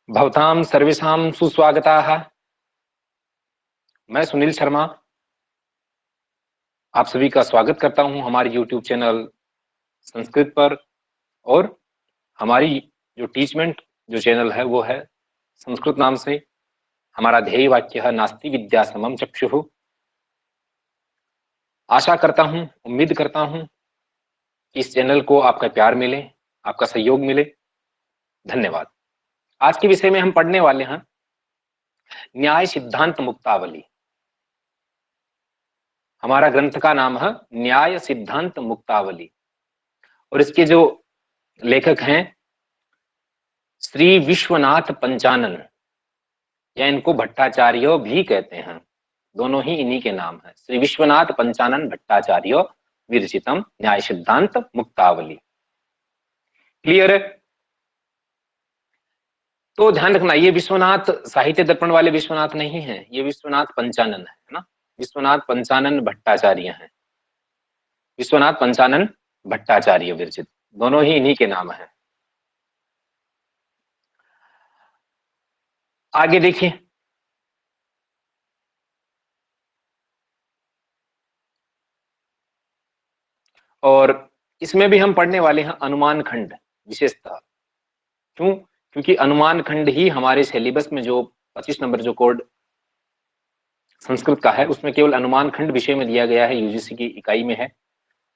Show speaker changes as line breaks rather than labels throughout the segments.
भवतां सर्वेषां सुस्वागताः। मैं सुनील शर्मा आप सभी का स्वागत करता हूं हमारे YouTube चैनल संस्कृत पर। और हमारी जो टीचमेंट जो चैनल है वो है संस्कृत नाम से। हमारा ध्येय वाक्य है नास्ति विद्या समम चक्षुः। आशा करता हूं, उम्मीद करता हूं कि इस चैनल को आपका प्यार मिले, आपका सहयोग मिले। धन्यवाद। आज के विषय में हम पढ़ने वाले हैं न्याय सिद्धांत मुक्तावली। हमारा ग्रंथ का नाम है न्याय सिद्धांत मुक्तावली और इसके जो लेखक हैं श्री विश्वनाथ पंचानन, या इनको भट्टाचार्य भी कहते हैं। दोनों ही इन्हीं के नाम है। श्री विश्वनाथ पंचानन भट्टाचार्य विरचितम न्याय सिद्धांत मुक्तावली। क्लियर है? तो ध्यान रखना, ये विश्वनाथ साहित्य दर्पण वाले विश्वनाथ नहीं है, ये विश्वनाथ पंचानन है ना। विश्वनाथ पंचानन भट्टाचार्य हैं। विश्वनाथ पंचानन भट्टाचार्य विरचित, दोनों ही इन्हीं के नाम है। आगे देखिए, और इसमें भी हम पढ़ने वाले हैं अनुमान खंड विशेषतः। क्यों? क्योंकि अनुमान खंड ही हमारे सिलेबस में जो 25 नंबर जो कोड संस्कृत का है उसमें केवल अनुमान खंड विषय में दिया गया है, यूजीसी की इकाई में है,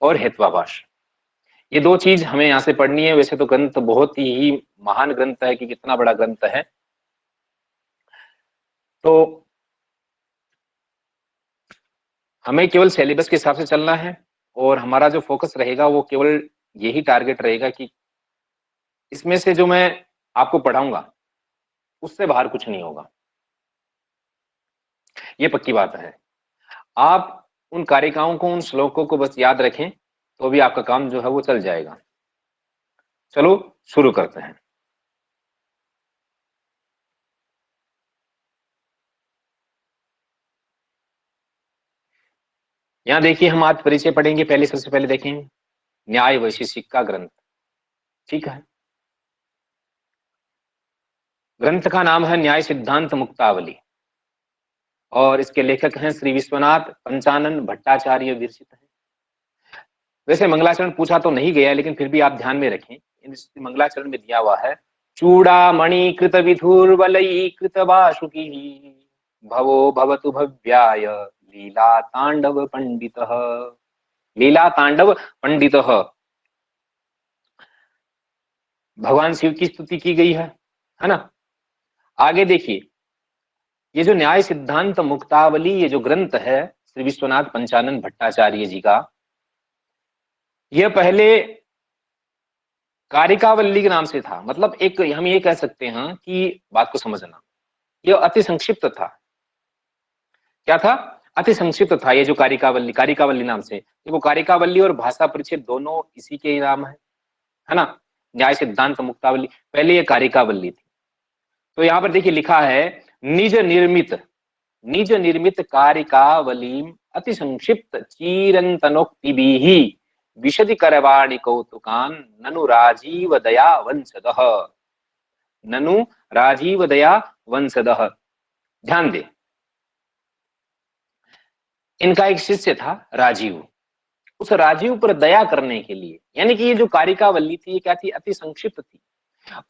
और हेत्वाभाष। ये दो चीज हमें यहाँ से पढ़नी है। वैसे तो ग्रंथ बहुत ही महान ग्रंथ है कि कितना बड़ा ग्रंथ है, तो हमें केवल सिलेबस के हिसाब से चलना है और हमारा जो फोकस रहेगा वो केवल यही टारगेट रहेगा कि इसमें से जो मैं आपको पढ़ाऊंगा उससे बाहर कुछ नहीं होगा। ये पक्की बात है। आप उन कारिकाओं को, उन श्लोकों को बस याद रखें तो भी आपका काम जो है वो चल जाएगा। चलो शुरू करते हैं। यहां देखिए, हम आज परिचय पढ़ेंगे। पहले सबसे पहले देखें न्याय वैशेषिक का ग्रंथ। ठीक है, ग्रंथ का नाम है न्याय सिद्धांत मुक्तावली और इसके लेखक हैं श्री विश्वनाथ पंचानन भट्टाचार्य विरचित है। वैसे मंगलाचरण पूछा तो नहीं गया, लेकिन फिर भी आप ध्यान में रखें, मंगलाचरण में दिया हुआ है चूड़ामणि कृत विधुर्वलयी कृत वासुकी भवो भवतु भव्याय लीला तांडव पंडितः। लीला तांडव पंडितः, भगवान शिव की स्तुति की गई है ना। आगे देखिए, ये जो न्याय सिद्धांत मुक्तावली ये जो ग्रंथ है श्री विश्वनाथ पंचानन भट्टाचार्य जी का, यह पहले कारिकावल्ली के नाम से था। मतलब एक हम ये कह सकते हैं कि, बात को समझना, यह अति संक्षिप्त था। क्या था? अति संक्षिप्त था ये जो कारिकावल्ली, कारिकावल्ली नाम से। देखो, कारिकावल्ली और भाषा परिच्छेद दोनों इसी के नाम है ना। न्याय सिद्धांत मुक्तावली पहले ये कारिकावल्ली थी। तो यहाँ पर देखिए लिखा है निज निर्मित कारिकावलीम अति संक्षिप्त चीरंतनोक्तिभिः विशदि करवाणि कौतुकान ननु राजीव दया वंशदः। ननु राजीव दया वंशदः। ध्यान दे, इनका एक शिष्य था राजीव। उस राजीव पर दया करने के लिए, यानी कि ये जो कारिकावल्ली थी ये क्या थी? अति संक्षिप्त थी।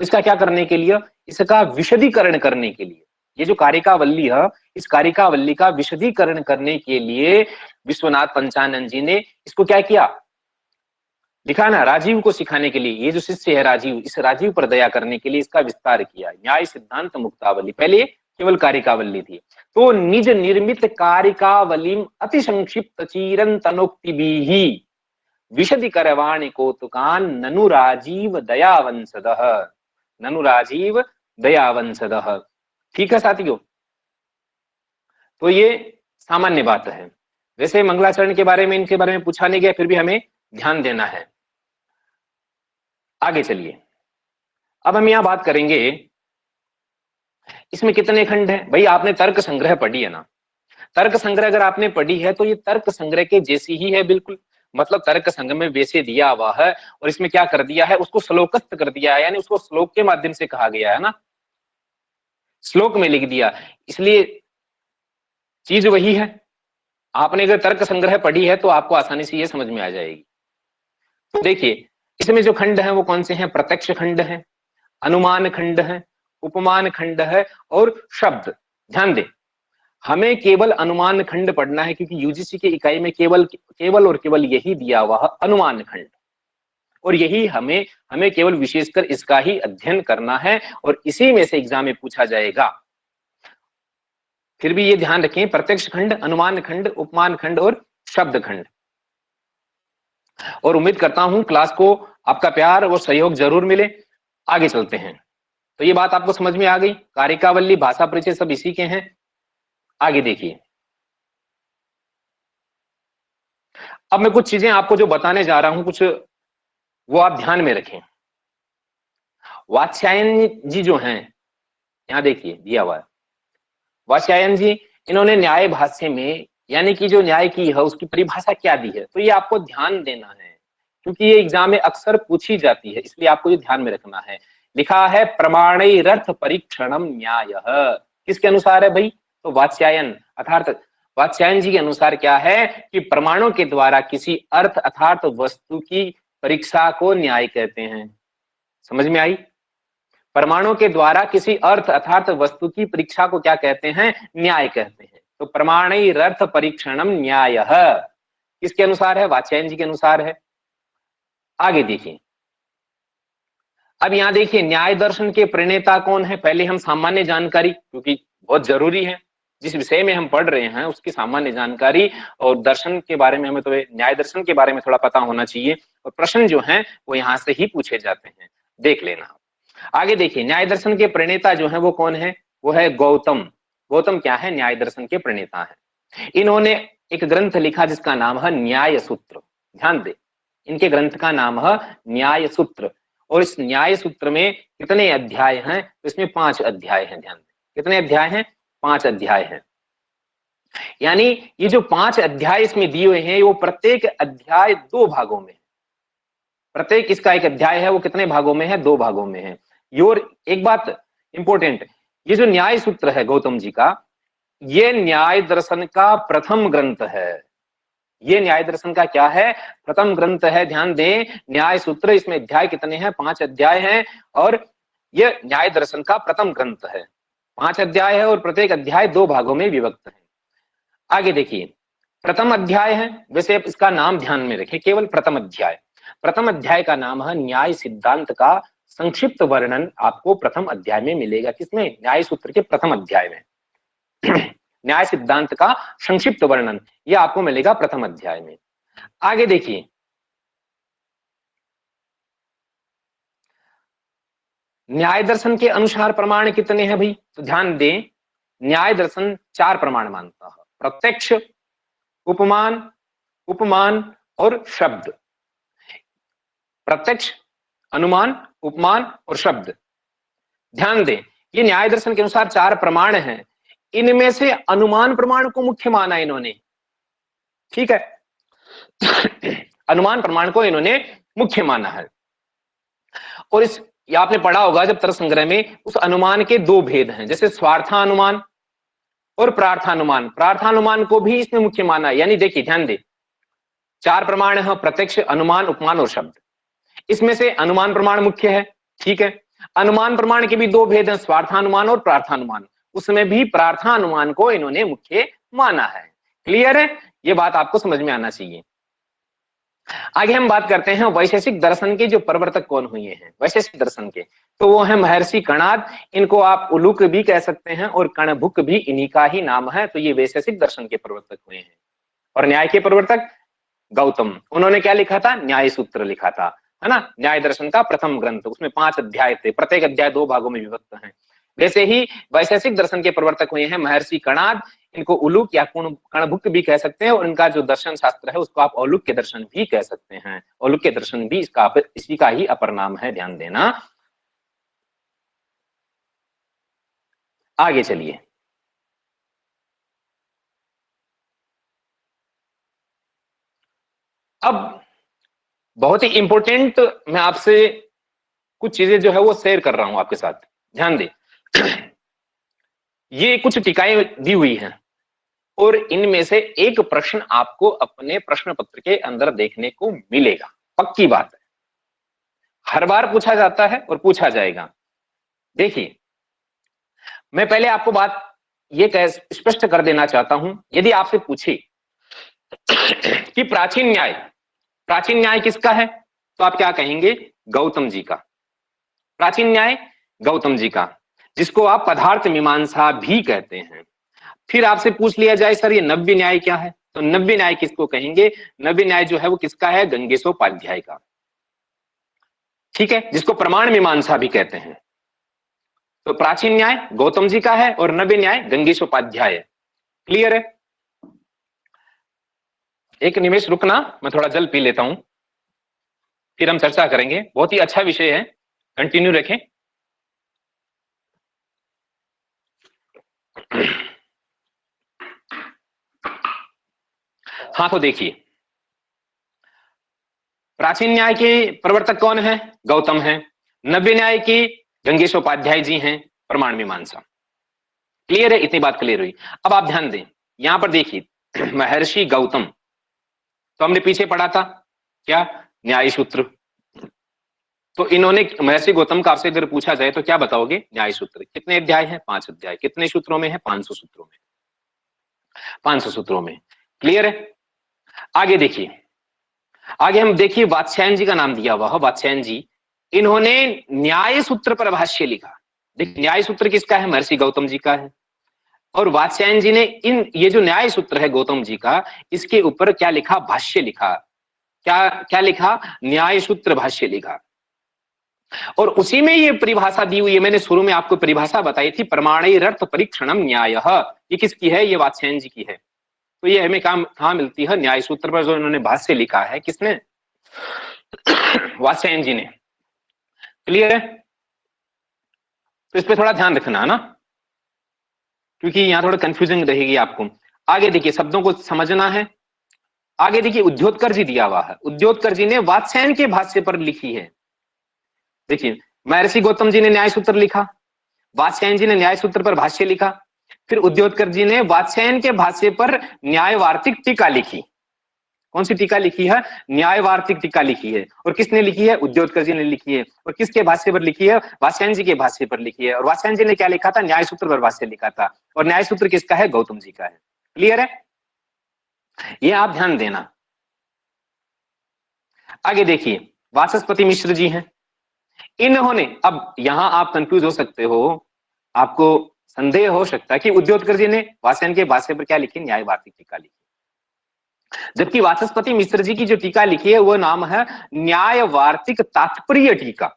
इसका क्या करने के लिए? इसका विशदीकरण करने के लिए। ये जो कारिकावल्ली है, इस कारिकावल्ली का विशदीकरण करने के लिए विश्वनाथ पंचानन जी ने इसको क्या किया? लिखा ना, राजीव को सिखाने के लिए। ये जो शिष्य है राजीव, इस राजीव पर दया करने के लिए इसका विस्तार किया। न्याय सिद्धांत मुक्तावली पहले केवल कारिकावल्ली थी। तो निज निर्मित कारिकावलीम अति संक्षिप्त चीरंतनोक्तिभिः विशदि करवाणि कौतुकान ननु राजीव दया वंशदः। ननु राजीव दया वंशदः। ठीक है साथियों, तो ये सामान्य बात है। वैसे मंगलाचरण के बारे में, इनके बारे में पूछा नहीं गया, फिर भी हमें ध्यान देना है। आगे चलिए, अब हम यहां बात करेंगे इसमें कितने खंड हैं। भाई आपने तर्क संग्रह पढ़ी है ना। तर्क संग्रह अगर आपने पढ़ी है तो ये तर्क संग्रह के जैसी ही है बिल्कुल। मतलब तर्क संग्रह में वैसे दिया हुआ है और इसमें क्या कर दिया है, उसको श्लोकस्थ कर दिया है, यानी उसको श्लोक के माध्यम से कहा गया है ना। श्लोक में लिख दिया, इसलिए चीज वही है। आपने अगर तर्क संग्रह पढ़ी है तो आपको आसानी से ये समझ में आ जाएगी। तो देखिए इसमें जो खंड है वो कौन से हैं? प्रत्यक्ष खंड है, अनुमान खंड है, उपमान खंड है और शब्द। ध्यान दें, हमें केवल अनुमान खंड पढ़ना है, क्योंकि यूजीसी की इकाई में केवल और केवल यही दिया हुआ अनुमान खंड, और यही हमें केवल विशेषकर इसका ही अध्ययन करना है और इसी में से एग्जाम में पूछा जाएगा। फिर भी ये ध्यान रखें, प्रत्यक्ष खंड, अनुमान खंड, उपमान खंड और शब्द खंड। और उम्मीद करता हूं क्लास को आपका प्यार और सहयोग जरूर मिले। आगे चलते हैं। तो ये बात आपको समझ में आ गई, कारिकावल्ली, भाषा परिचय सब इसी के हैं। आगे देखिए, अब मैं कुछ चीजें आपको जो बताने जा रहा हूं, कुछ वो आप ध्यान में रखें। वात्स्यायन जी जो हैं, यहां देखिए दिया हुआ है, वात्स्यायन जी, इन्होंने न्याय भाष्य में यानी कि जो न्याय की है उसकी परिभाषा क्या दी है, तो ये आपको ध्यान देना है, क्योंकि ये एग्जाम में अक्सर पूछी जाती है, इसलिए आपको ये ध्यान में रखना है। लिखा है प्रमाणैरर्थ परीक्षणम न्यायः, किसके अनुसार है भाई? तो वात्स्यायन अर्थात वात्स्यायन जी के अनुसार क्या है कि प्रमाणों के द्वारा किसी अर्थ अर्थात वस्तु की परीक्षा को न्याय कहते हैं। समझ में आई? प्रमाणों के द्वारा किसी अर्थ अर्थात वस्तु की परीक्षा को क्या कहते हैं? न्याय कहते हैं। तो प्रमाणैरर्थ परीक्षणम न्यायः किसके अनुसार है? वात्स्यायन जी के अनुसार है। आगे देखिए, अब यहां देखिए न्याय दर्शन के प्रणेता कौन है? पहले हम सामान्य जानकारी, क्योंकि बहुत जरूरी है, जिस विषय में हम पढ़ रहे हैं उसकी सामान्य जानकारी और दर्शन के बारे में हमें, तो न्याय दर्शन के बारे में थोड़ा पता होना चाहिए, और प्रश्न जो हैं वो यहां से ही पूछे जाते हैं, देख लेना। आगे देखिए, न्याय दर्शन के प्रणेता जो है वो कौन है? वो है गौतम। गौतम क्या है? न्याय दर्शन के प्रणेता है। इन्होंने एक ग्रंथ लिखा जिसका नाम है न्याय सूत्र। ध्यान दे, इनके ग्रंथ का नाम है न्याय सूत्र, और इस न्याय सूत्र में कितने अध्याय हैं? तो इसमें 5 अध्याय हैं। ध्यान दें, कितने अध्याय हैं? 5 अध्याय हैं। यानी ये जो 5 अध्याय इसमें दिए हुए हैं वो प्रत्येक अध्याय 2 भागों में, प्रत्येक इसका एक अध्याय है वो कितने भागों में है? 2 भागों में है। और एक बात इंपॉर्टेंट, ये जो न्याय सूत्र है गौतम जी का, ये न्याय दर्शन का प्रथम ग्रंथ है। ये न्याय दर्शन का क्या है? प्रथम ग्रंथ है। ध्यान दें, न्याय सूत्र, इसमें अध्याय कितने हैं? 5 अध्याय हैं, और ये न्याय दर्शन का प्रथम ग्रंथ है। 5 अध्याय है और प्रत्येक अध्याय 2 भागों में विभक्त है। आगे देखिए, प्रथम अध्याय है, वैसे आप इसका नाम ध्यान में रखें, केवल प्रथम अध्याय। प्रथम अध्याय का नाम है न्याय सिद्धांत का संक्षिप्त वर्णन, आपको प्रथम अध्याय में मिलेगा। किसमें? न्याय सूत्र के प्रथम अध्याय में न्याय सिद्धांत का संक्षिप्त वर्णन, यह आपको मिलेगा प्रथम अध्याय में। आगे देखिए, न्याय दर्शन के अनुसार प्रमाण कितने हैं भाई? तो ध्यान दें, न्याय दर्शन 4 प्रमाण मानता है, प्रत्यक्ष, उपमान, उपमान और शब्द। प्रत्यक्ष, अनुमान, उपमान और शब्द। ध्यान दें, ये न्याय दर्शन के अनुसार 4 प्रमाण हैं। इनमें से अनुमान प्रमाण को मुख्य माना इन्होंने, ठीक है अनुमान प्रमाण को इन्होंने मुख्य माना है। और इस, ये आपने पढ़ा होगा जब तर्क संग्रह में, उस अनुमान के 2 भेद हैं, जैसे स्वार्थानुमान और प्रार्थानुमान। प्रार्थानुमान को भी इसने मुख्य माना है। यानी देखिए, ध्यान दे, 4 प्रमाण है, प्रत्यक्ष, अनुमान, उपमान और शब्द। इसमें से अनुमान प्रमाण मुख्य है, ठीक है। अनुमान प्रमाण के भी 2 भेद हैं, स्वार्थानुमान और प्रार्थानुमान। उसमें भी प्रार्थानुमान को इन्होंने मुख्य माना है। क्लियर है? ये बात आपको समझ में आना चाहिए। आगे हम बात करते हैं वैशेषिक दर्शन के जो प्रवर्तक कौन हुए हैं। वैशेषिक दर्शन के तो वो है महर्षि कणाद, इनको आप उलूक भी कह सकते हैं और कणभुक भी इन्हीं का ही नाम है। तो ये वैशेषिक दर्शन के प्रवर्तक हुए हैं। और न्याय के प्रवर्तक गौतम, उन्होंने क्या लिखा था? न्याय सूत्र लिखा था, है ना। न्याय दर्शन का प्रथम ग्रंथ, उसमें 5 अध्याय थे, प्रत्येक अध्याय 2 भागों में विभक्त हैं। वैसे ही वैशेषिक दर्शन के प्रवर्तक हुए हैं महर्षि कणाद, इनको उलूक या कणभुक भी कह सकते हैं, और इनका जो दर्शन शास्त्र है उसको आप औलुक के दर्शन भी कह सकते हैं। औलुक के दर्शन भी इसी का ही अपर नाम है, ध्यान देना। आगे चलिए, अब बहुत ही इंपॉर्टेंट मैं आपसे कुछ चीजें जो है वो शेयर कर रहा हूं आपके साथ, ध्यान दे ये कुछ टीकाएं दी हुई हैं और इनमें से एक प्रश्न आपको अपने प्रश्न पत्र के अंदर देखने को मिलेगा, पक्की बात है, हर बार पूछा जाता है और पूछा जाएगा। देखिए, मैं पहले आपको बात ये स्पष्ट कर देना चाहता हूं, यदि आपसे पूछे कि प्राचीन न्याय किसका है, तो आप क्या कहेंगे? गौतम जी का। प्राचीन न्याय गौतम जी का, जिसको आप पदार्थ मीमांसा भी कहते हैं। फिर आपसे पूछ लिया जाए सर ये नव्य न्याय क्या है, तो नव्य न्याय किसको कहेंगे? नव्य न्याय जो है वो किसका है? गंगेशोपाध्याय का, ठीक है, जिसको प्रमाण मीमांसा भी कहते हैं। तो प्राचीन न्याय गौतम जी का है और नव्य न्याय गंगेशोपाध्याय है। क्लियर है? एक निमेष रुकना, मैं थोड़ा जल पी लेता हूं, फिर हम चर्चा करेंगे। बहुत ही अच्छा विषय है, कंटिन्यू रखें। हाँ, तो देखिए, प्राचीन न्याय के प्रवर्तक कौन है? गौतम है। नव्य न्याय की गंगेशोपाध्याय जी हैं, प्रमाण मीमांसा। क्लियर है? इतनी बात क्लियर हुई। अब आप ध्यान दें, यहां पर देखिए, महर्षि गौतम, तो हमने पीछे पढ़ा था क्या? न्याय सूत्र। तो इन्होंने, महर्षि गौतम का आपसे अगर पूछा जाए तो क्या बताओगे? न्याय सूत्र। कितने अध्याय हैं? 5 अध्याय। कितने सूत्रों में है? 500 सूत्रों में। 500 सूत्रों में। क्लियर है? आगे देखिए, आगे हम देखिए, वात्स्यायन जी का नाम दिया हुआ है, वात्स्यायन जी, इन्होंने न्याय सूत्र पर भाष्य लिखा। देखिए, न्याय सूत्र किसका है? महर्षि गौतम जी का है। और वात्स्यायन जी ने ये जो न्याय सूत्र है गौतम जी का, इसके ऊपर क्या लिखा? भाष्य लिखा। क्या क्या लिखा? न्याय सूत्र भाष्य लिखा। और उसी में ये परिभाषा दी हुई है, मैंने शुरू में आपको परिभाषा बताई थी, प्रमाणैरर्थ परीक्षणम न्यायः। ये किसकी है? ये वात्स्यायन जी की है। तो ये हमें कहां मिलती है? न्याय सूत्र पर जो इन्होंने भाष्य लिखा है। किसने? वात्स्यायन जी ने। क्लियर है? तो इस पर थोड़ा ध्यान रखना है ना, क्योंकि यहां थोड़ा कंफ्यूजन रहेगी आपको। आगे देखिए, शब्दों को समझना है। आगे देखिए, उद्योतकर जी दिया हुआ है, उद्योतकर जी ने वात्स्यायन के भाष्य पर लिखी है। देखिए, महर्षि गौतम जी ने न्याय सूत्र लिखा, वात्स्यायन जी ने न्याय सूत्र पर भाष्य लिखा, फिर उद्योतकर जी ने वात्स्यायन के भाष्य पर न्याय वार्तिक टीका लिखी। कौन सी टीका लिखी है? न्याय वार्तिक टीका लिखी है। और किसने लिखी है? उद्योतकर जी ने लिखी है। और किसके भाष्य पर लिखी है? वात्स्यायन जी के भाष्य पर लिखी है। और वात्स्यायन जी ने क्या लिखा था? न्याय सूत्र पर भाष्य लिखा था। और न्याय सूत्र किसका है? गौतम जी का है। क्लियर है? ये आप ध्यान देना। आगे देखिए, वाचस्पति मिश्र जी हैं, इन्होंने, अब यहां आप कंफ्यूज हो सकते हो, आपको संदेह हो सकता है कि उद्योतकर जी ने वात्स्यायन के भाष्य पर क्या लिखी? न्याय वार्तिक टीका लिखी। जबकि वाचस्पति मिश्र जी की जो टीका लिखी है वो नाम है न्याय वार्तिक तात्पर्य टीका।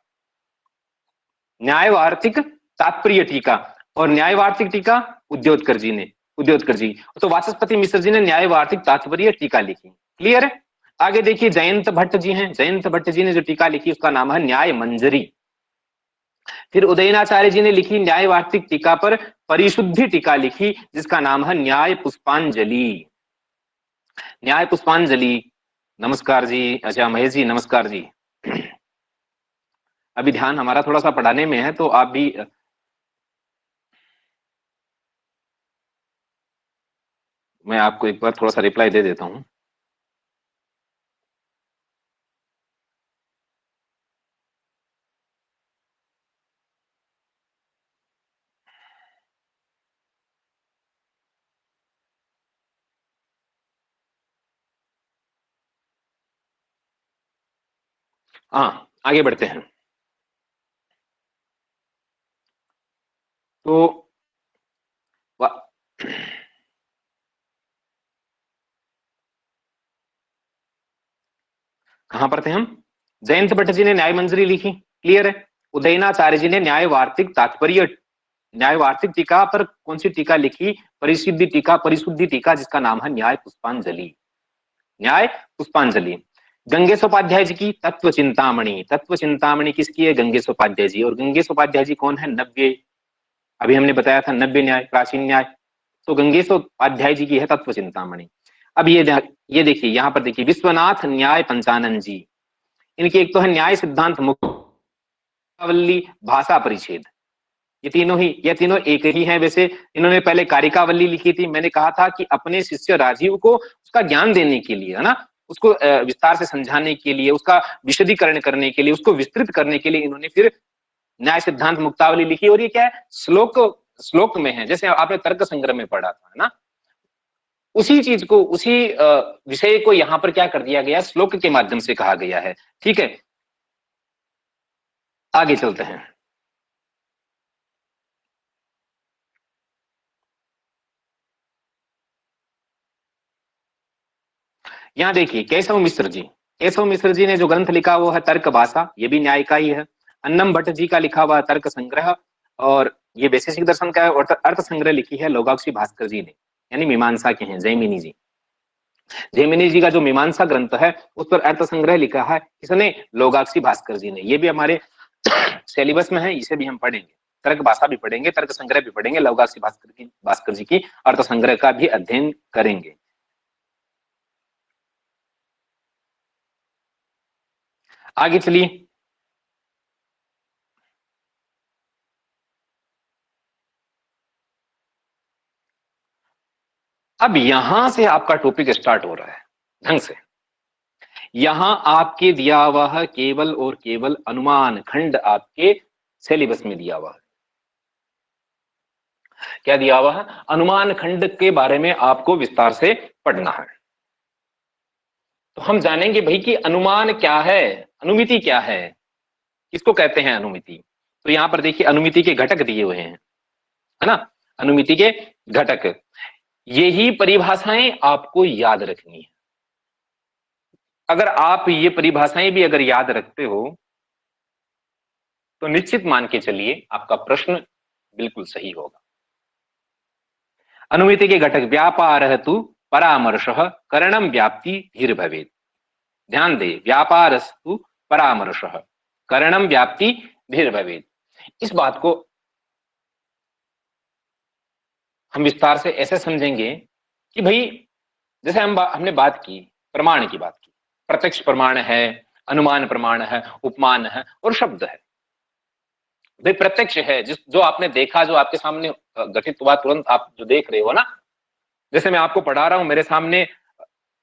न्याय वार्तिक तात्पर्य टीका। और न्याय वार्तिक टीका उद्योतकर जी ने, उद्योतकर जी, तो वाचस्पति मिश्र जी ने न्याय वार्तिक तात्पर्य टीका लिखी। क्लियर है? आगे देखिए, जयंत भट्ट जी हैं, जयंत भट्ट जी ने जो टीका लिखी उसका नाम है न्याय मंजरी। फिर उदयनाचार्य जी ने लिखी न्याय वार्तिक टीका पर परिशुद्धि टीका लिखी, जिसका नाम है न्याय पुष्पांजलि। न्याय पुष्पांजलि। नमस्कार जी, अच्छा महेश जी नमस्कार जी। अभी ध्यान हमारा थोड़ा सा पढ़ाने में है, तो आप भी, मैं आपको एक बार थोड़ा सा रिप्लाई दे देता हूं। हाँ, आगे बढ़ते हैं। तो कहां पर थे हम? जयंत भट्ट जी ने न्याय मंजरी लिखी। क्लियर है? उदयनाचार्य जी ने न्याय वार्तिक तात्पर्य, न्याय वार्तिक टीका पर कौन सी टीका लिखी? परिशुद्धि टीका, परिशुद्धि टीका, जिसका नाम है न्याय पुष्पांजलि। न्याय पुष्पांजलि। गंगेशोपाध्याय जी की तत्व चिंतामणि, तत्व चिंतामणि किसकी है? गंगेशोपाध्याय जी। और गंगेशोपाध्याय जी कौन है? नव्य, अभी हमने बताया था नव्य न्याय, प्राचीन न्याय। तो गंगेशोपाध्याय जी की है तत्व चिंतामणि। अब ये देखिए, यहां पर देखिए, विश्वनाथ न्याय पंचानन जी, इनकी एक तो है न्याय सिद्धांत मुक्तावली भाषा परिच्छेद। ये तीनों एक ही हैं। वैसे इन्होंने पहले कारिकावल्ली लिखी थी, मैंने कहा था कि अपने शिष्य राजीव को उसका ज्ञान देने के लिए, है ना, उसको विस्तार से समझाने के लिए, उसका विशदीकरण करने के लिए, उसको विस्तृत करने के लिए इन्होंने फिर न्याय सिद्धांत मुक्तावली लिखी। और ये क्या है, श्लोक श्लोक में है, जैसे आपने तर्क संग्रह में पढ़ा था, है ना, उसी चीज को, उसी विषय को यहाँ पर क्या कर दिया गया, श्लोक के माध्यम से कहा गया है। ठीक है, आगे चलते हैं। यहाँ देखिए केशव मिश्र जी, केशव मिश्र जी ने जो ग्रंथ लिखा वो है तर्क भाषा, ये भी न्याय का ही है। अन्नम भट्ट जी का लिखा हुआ तर्क संग्रह, और ये वैशेषिक दर्शन का है। और अर्थ संग्रह लिखी है लोगाक्षी भास्कर जी ने, यानी मीमांसा के हैं जैमिनी जी। जैमिनी जी का जो मीमांसा ग्रंथ है उस पर अर्थ संग्रह लिखा है किसने, लोगाक्षी भास्कर जी ने। ये भी हमारे सिलेबस में है, इसे भी हम पढ़ेंगे। तर्क भाषा भी पढ़ेंगे, तर्क संग्रह भी पढ़ेंगे, लोगाक्षी भास्कर जी की अर्थ संग्रह का भी अध्ययन करेंगे। आगे चलिए। अब यहां से आपका टॉपिक स्टार्ट हो रहा है ढंग से। यहां आपके दिया हुआ है केवल और केवल अनुमान खंड, आपके सिलेबस में दिया हुआ है। क्या दिया हुआ है, अनुमान खंड के बारे में आपको विस्तार से पढ़ना है। तो हम जानेंगे भाई कि अनुमान क्या है, अनुमिति क्या है, किसको कहते हैं अनुमिति। तो यहां पर देखिए अनुमिति के घटक दिए हुए हैं, है ना, अनुमिति के घटक। यही परिभाषाएं आपको याद रखनी है। अगर आप ये परिभाषाएं भी अगर याद रखते हो तो निश्चित मान के चलिए आपका प्रश्न बिल्कुल सही होगा। अनुमिति के घटक, व्यापार हेतु परामर्श करणम व्याप्ति धीर भवेत्। ध्यान दे, व्यापारस्तु परामर्श करणम व्याप्ति धीर भवेत्। इस बात को हम विस्तार से ऐसे समझेंगे कि भाई जैसे हमने बात की, प्रमाण की बात की, प्रत्यक्ष प्रमाण है, अनुमान प्रमाण है, उपमान है और शब्द है। भाई प्रत्यक्ष है जिस जो आपने देखा, जो आपके सामने घटित हुआ, तुरंत आप जो देख रहे हो ना, जैसे मैं आपको पढ़ा रहा हूं, मेरे सामने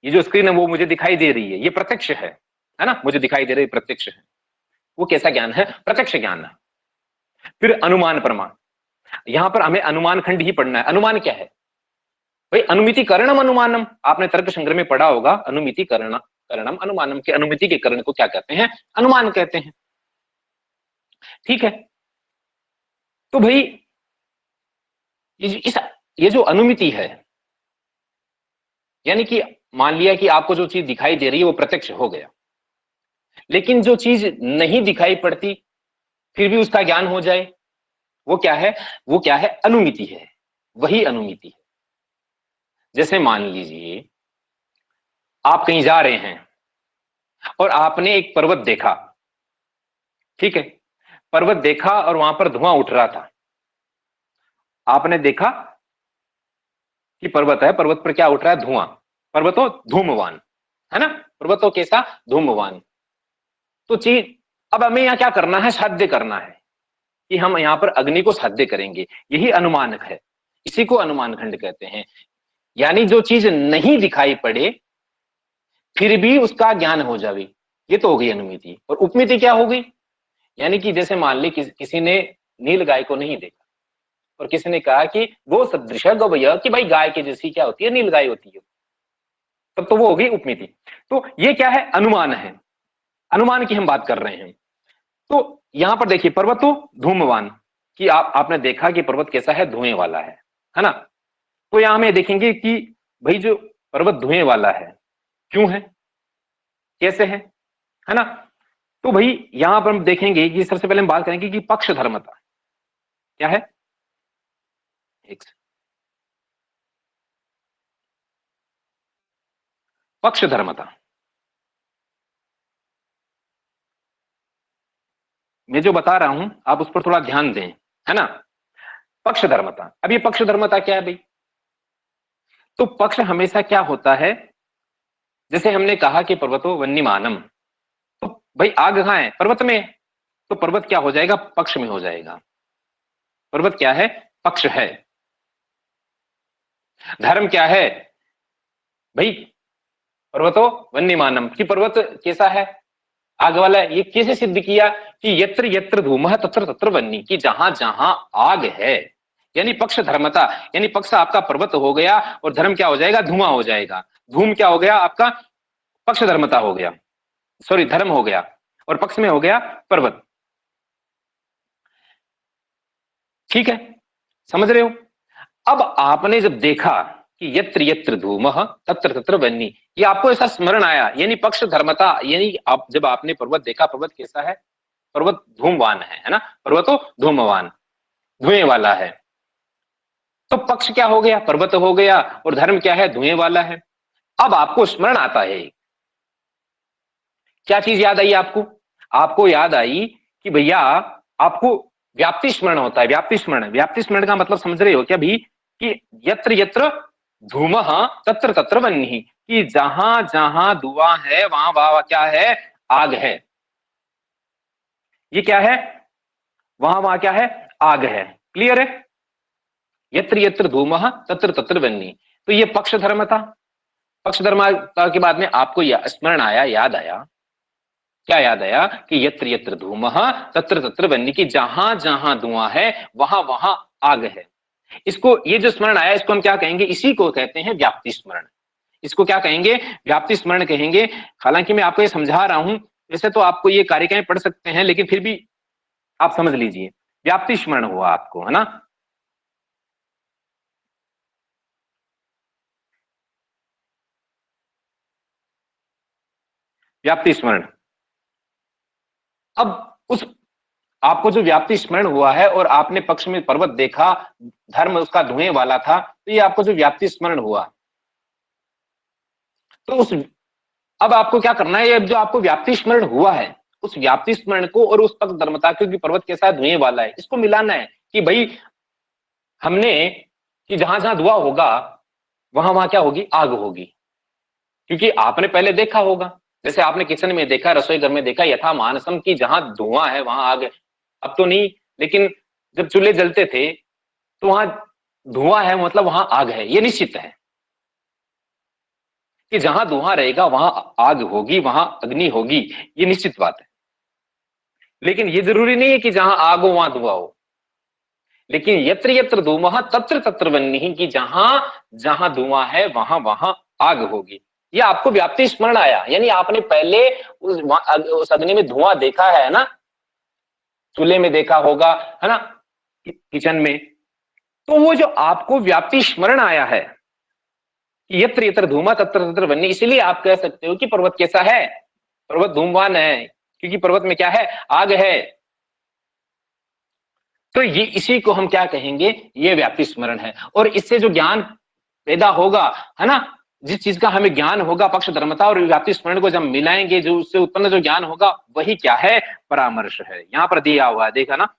ये जो स्क्रीन है वो मुझे दिखाई दे रही है, ये प्रत्यक्ष है ना, मुझे दिखाई दे रही है, प्रत्यक्ष है। वो कैसा ज्ञान है, प्रत्यक्ष ज्ञान है। फिर अनुमान प्रमाण, यहां पर हमें अनुमान खंड ही पढ़ना है। अनुमान क्या है भाई, अनुमिति करणम अनुमानम, आपने तर्क संग्रह में पढ़ा होगा, अनुमिति करणम अनुमानम के अनुमिति के करण को क्या कहते हैं, अनुमान कहते हैं। ठीक है, तो भाई ये जो अनुमिति है, यानी कि मान लिया कि आपको जो चीज दिखाई दे रही है वो प्रत्यक्ष हो गया, लेकिन जो चीज नहीं दिखाई पड़ती फिर भी उसका ज्ञान हो जाए, वो क्या है, वो क्या है, अनुमिति है। वही अनुमिति है। जैसे मान लीजिए आप कहीं जा रहे हैं और आपने एक पर्वत देखा, ठीक है, पर्वत देखा और वहां पर धुआं उठ रहा था। आपने देखा कि पर्वत है, पर्वत पर क्या उठ रहा है, धुआं। पर्वतो धूमवान, है ना, पर्वतो कैसा, धूमवान। तो चीज, अब हमें यहां क्या करना है, साध्य करना है कि हम यहां पर अग्नि को साध्य करेंगे। यही अनुमान है, इसी को अनुमान खंड कहते हैं। यानी जो चीज नहीं दिखाई पड़े फिर भी उसका ज्ञान हो जाए, ये तो हो गई अनुमिति। और उपमिति क्या हो गई, यानी कि जैसे मान ली किसी ने नील गाय को नहीं देखा और किसी ने कहा कि गो सदृश गवय, कि भाई गाय की जैसी क्या होती है, नील गाय होती है, तब तो वो हो गई उपमिति। तो ये क्या है, अनुमान है, अनुमान की हम बात कर रहे हैं। तो यहां पर देखिए पर्वतो धूमवान, कि आपने देखा कि पर्वत कैसा है, धुएं वाला है ना। तो यहां में देखेंगे कि भाई जो पर्वत धुएं वाला है, क्यों है, कैसे है ना। तो भाई यहां पर हम देखेंगे कि सबसे पहले हम बात करेंगे कि पक्ष धर्मता क्या है। एक पक्ष धर्मता, मैं जो बता रहा हूं आप उस पर थोड़ा ध्यान दें, है ना। पक्ष धर्मता, अब ये पक्ष धर्मता क्या है भाई, तो पक्ष हमेशा क्या होता है, जैसे हमने कहा कि पर्वतो वन्यमानम, तो भाई आग कहां है, पर्वत में, तो पर्वत क्या हो जाएगा, पक्ष में हो जाएगा। पर्वत क्या है? पक्ष है। धर्म क्या है भाई? पर्वतो वन्यमानम, कि पर्वत कैसा है? आग वाला है। ये कैसे सिद्ध किया? कि यत्र यत्र धूमः तत्र तत्र वन्नी, कि जहां जहां आग है, यानी पक्ष धर्मता, यानी पक्ष आपका पर्वत हो गया और धर्म क्या हो जाएगा? धुआं हो जाएगा। धूम क्या हो गया आपका? पक्ष धर्मता हो गया, सॉरी धर्म हो गया, और पक्ष में हो गया पर्वत। ठीक है, समझ रहे हो? अब आपने जब देखा कि यत्र यत्र धूमः तत्र तत्र वन्नी, ये आपको ऐसा स्मरण आया, यानी पक्ष धर्मता, यानी आप जब आपने पर्वत देखा, पर्वत कैसा है? पर्वत धूमवान है ना? पर्वतो धूमवान, धुएं वाला है। तो पक्ष क्या हो गया? पर्वत हो गया, और धर्म क्या है? धुएं वाला है। अब आपको स्मरण आता है, क्या चीज याद आई आपको? आपको याद आई कि भैया आपको व्याप्ति स्मरण होता है। व्याप्ति स्मरण, व्याप्ति स्मरण का मतलब समझ रहे हो क्या भी? कि यत्र यत्र धूमः तत्र तत्र वह्निः, कि जहां जहां धुआं है वहां वहां क्या है? आग है। ये क्या है? वहां वहां क्या है? आग है। क्लियर है? यत्र यत्र धूमः तत्र तत्र वह्निः। तो ये पक्ष धर्म था। पक्ष धर्मता के बाद में आपको स्मरण आया, याद आया, क्या याद आया? कि यत्र यत्र धूमः तत्र तत्र वह्निः, कि जहां जहां धुआं है वहां वहां आग है। इसको, ये जो स्मरण आया, इसको हम क्या कहेंगे? इसी को कहते हैं व्याप्ति स्मरण। इसको क्या कहेंगे? व्याप्ति स्मरण कहेंगे। हालांकि मैं आपको ये समझा रहा हूं, वैसे तो आपको ये कारिकाएं पढ़ सकते हैं, लेकिन फिर भी आप समझ लीजिए, व्याप्ति स्मरण हुआ आपको, है ना? व्याप्ति स्मरण। अब उस आपको जो व्याप्ति स्मरण हुआ है और आपने पक्ष में पर्वत देखा, धर्म उसका धुएं वाला था, तो ये आपको जो व्याप्ति स्मरण हुआ, तो उस, अब आपको क्या करना है? ये जो आपको व्याप्ति स्मरण हुआ है, उस व्याप्ति स्मरण को और उस पक्ष धर्मता, क्योंकि पर्वत के साथ धुएं वाला है, इसको मिलाना है। कि भाई हमने, कि जहां जहां धुआं होगा वहां वहां क्या होगी? आग होगी। क्योंकि आपने पहले देखा होगा, जैसे आपने किचन में देखा, रसोई घर में देखा, यथा मानसम, की जहां धुआं है वहां आग है। अब तो नहीं, लेकिन जब चूल्हे जलते थे तो वहां धुआं है, मतलब वहां आग है, ये निश्चित है। कि जहां धुआं रहेगा वहां आग होगी, वहां अग्नि होगी, ये निश्चित बात है। लेकिन ये जरूरी नहीं है कि जहां आग हो वहां धुआं हो। लेकिन यत्र यत्र धूमः तत्र तत्र वह्निः, कि जहां जहां धुआं है वहां वहां आग होगी। ये आपको व्याप्ति स्मरण आया, यानी आपने पहले उस अग्नि में धुआं देखा है ना? चूल्हे में देखा होगा, है ना? किचन में। तो वो जो आपको व्याप्ति स्मरण आया है, यत्र यत्र धूमा तत्र तत्र वन्य, इसीलिए आप कह सकते हो कि पर्वत कैसा है? पर्वत धूमवान है, क्योंकि पर्वत में क्या है? आग है। तो ये, इसी को हम क्या कहेंगे? ये व्याप्ति स्मरण है। और इससे जो ज्ञान पैदा होगा, है ना, जिस चीज का हमें ज्ञान होगा, पक्ष धर्मता और व्याप्ति स्मरण को जब मिलाएंगे, जो उससे उत्पन्न जो ज्ञान होगा वही क्या है? परामर्श है। यहां पर दिया हुआ है, देखा ना?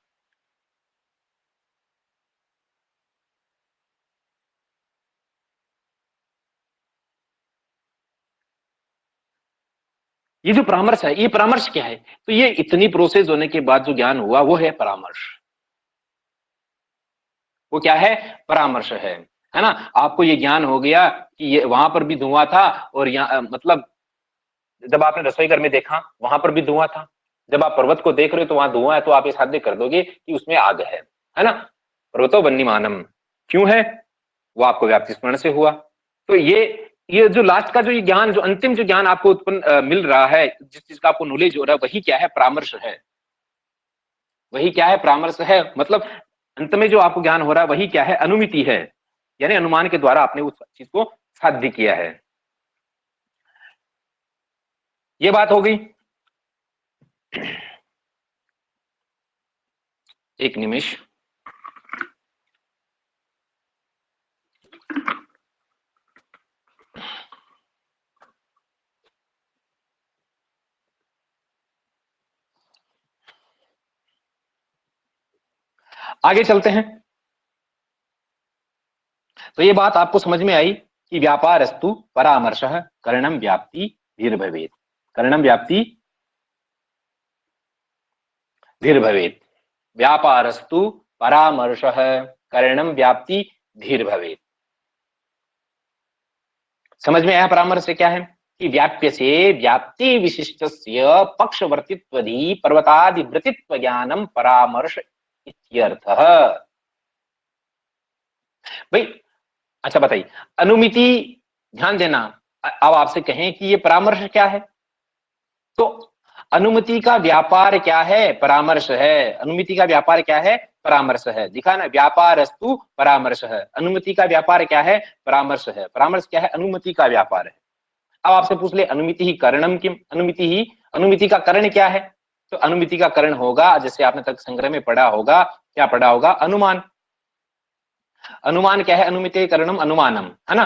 ये जो परामर्श है, ये परामर्श क्या है? तो ये इतनी प्रोसेस होने के बाद जो ज्ञान हुआ वो है परामर्श। वो क्या है? परामर्श है ना? आपको ये ज्ञान हो गया कि ये वहां पर भी धुआं था, और यहाँ मतलब जब आपने रसोई घर में देखा वहां पर भी धुआं था, जब आप पर्वत को देख रहे हो तो वहां धुआं है, तो आप ये साध्य कर दोगे कि उसमें आग है ना? पर्वतो वन्यमानम, क्यों है? वो आपको व्याप्ति स्मरण से हुआ। तो ये जो लास्ट का जो ये ज्ञान, जो अंतिम जो ज्ञान आपको उत्पन्न मिल रहा है, जिस चीज का आपको नॉलेज हो रहा है, वही क्या है? परामर्श है। वही क्या है? परामर्श है। मतलब अंत में जो आपको ज्ञान हो रहा है वही क्या है? अनुमिति है, यानी अनुमान के द्वारा आपने उस चीज को साध्य किया है। ये बात हो गई। एक निमिष। आगे चलते हैं। तो ये बात आपको समझ में आई कि व्यापारस्तु परामर्श करणम व्याप्ति धीर भवेत। करणम व्याप्ति धीर भवेत। व्यापारस्तु परामर्शः करणम व्याप्ति धीर भवेत्। समझ में आया परामर्श से क्या है कि व्याप्य से व्याप्ति विशिष्टस्य पक्षवर्तित्वधि पर्वतादि वृत्तित्व ज्ञानम परामर्श इत्यर्थः। भाई अच्छा बताइए, अनुमिति, ध्यान देना, अब आपसे कहें कि ये परामर्श क्या है, तो अनुमति का व्यापार क्या है, परामर्श है। अनुमिति का व्यापार क्या है, परामर्श है। दिखा ना, व्यापारस्तु परामर्श है। अनुमति का व्यापार क्या है, परामर्श है। परामर्श क्या है, अनुमति का व्यापार है। अब आपसे पूछ ले अनुमिति ही करणम किम, अनुमिति का करण क्या है, तो अनुमिति का करण होगा, जैसे आपने तर्क संग्रह में पढ़ा होगा, क्या पढ़ा होगा, अनुमान। अनुमान क्या है, अनुमिति करणम अनुमानम, है ना।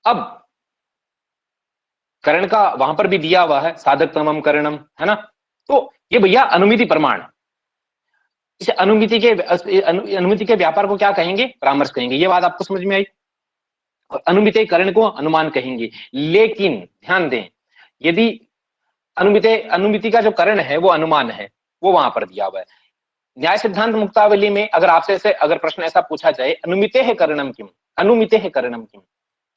अब करण का वहां पर भी दिया हुआ है, साधक तमम करणम, है ना। तो ये भैया अनुमिति प्रमाण, इसे अनुमिति के व्यापार को क्या कहेंगे, परामर्श कहेंगे। ये बात आपको समझ में आई। और अनुमिति करण को अनुमान कहेंगे। लेकिन ध्यान दें, यदि अनुमिति का जो करण है वो अनुमान है, वो वहां पर दिया हुआ है। न्याय सिद्धांत मुक्तावली में अगर आपसे से अगर प्रश्न ऐसा पूछा जाए, अनुमिते है करणम किम, अनुमिते है करणम किम,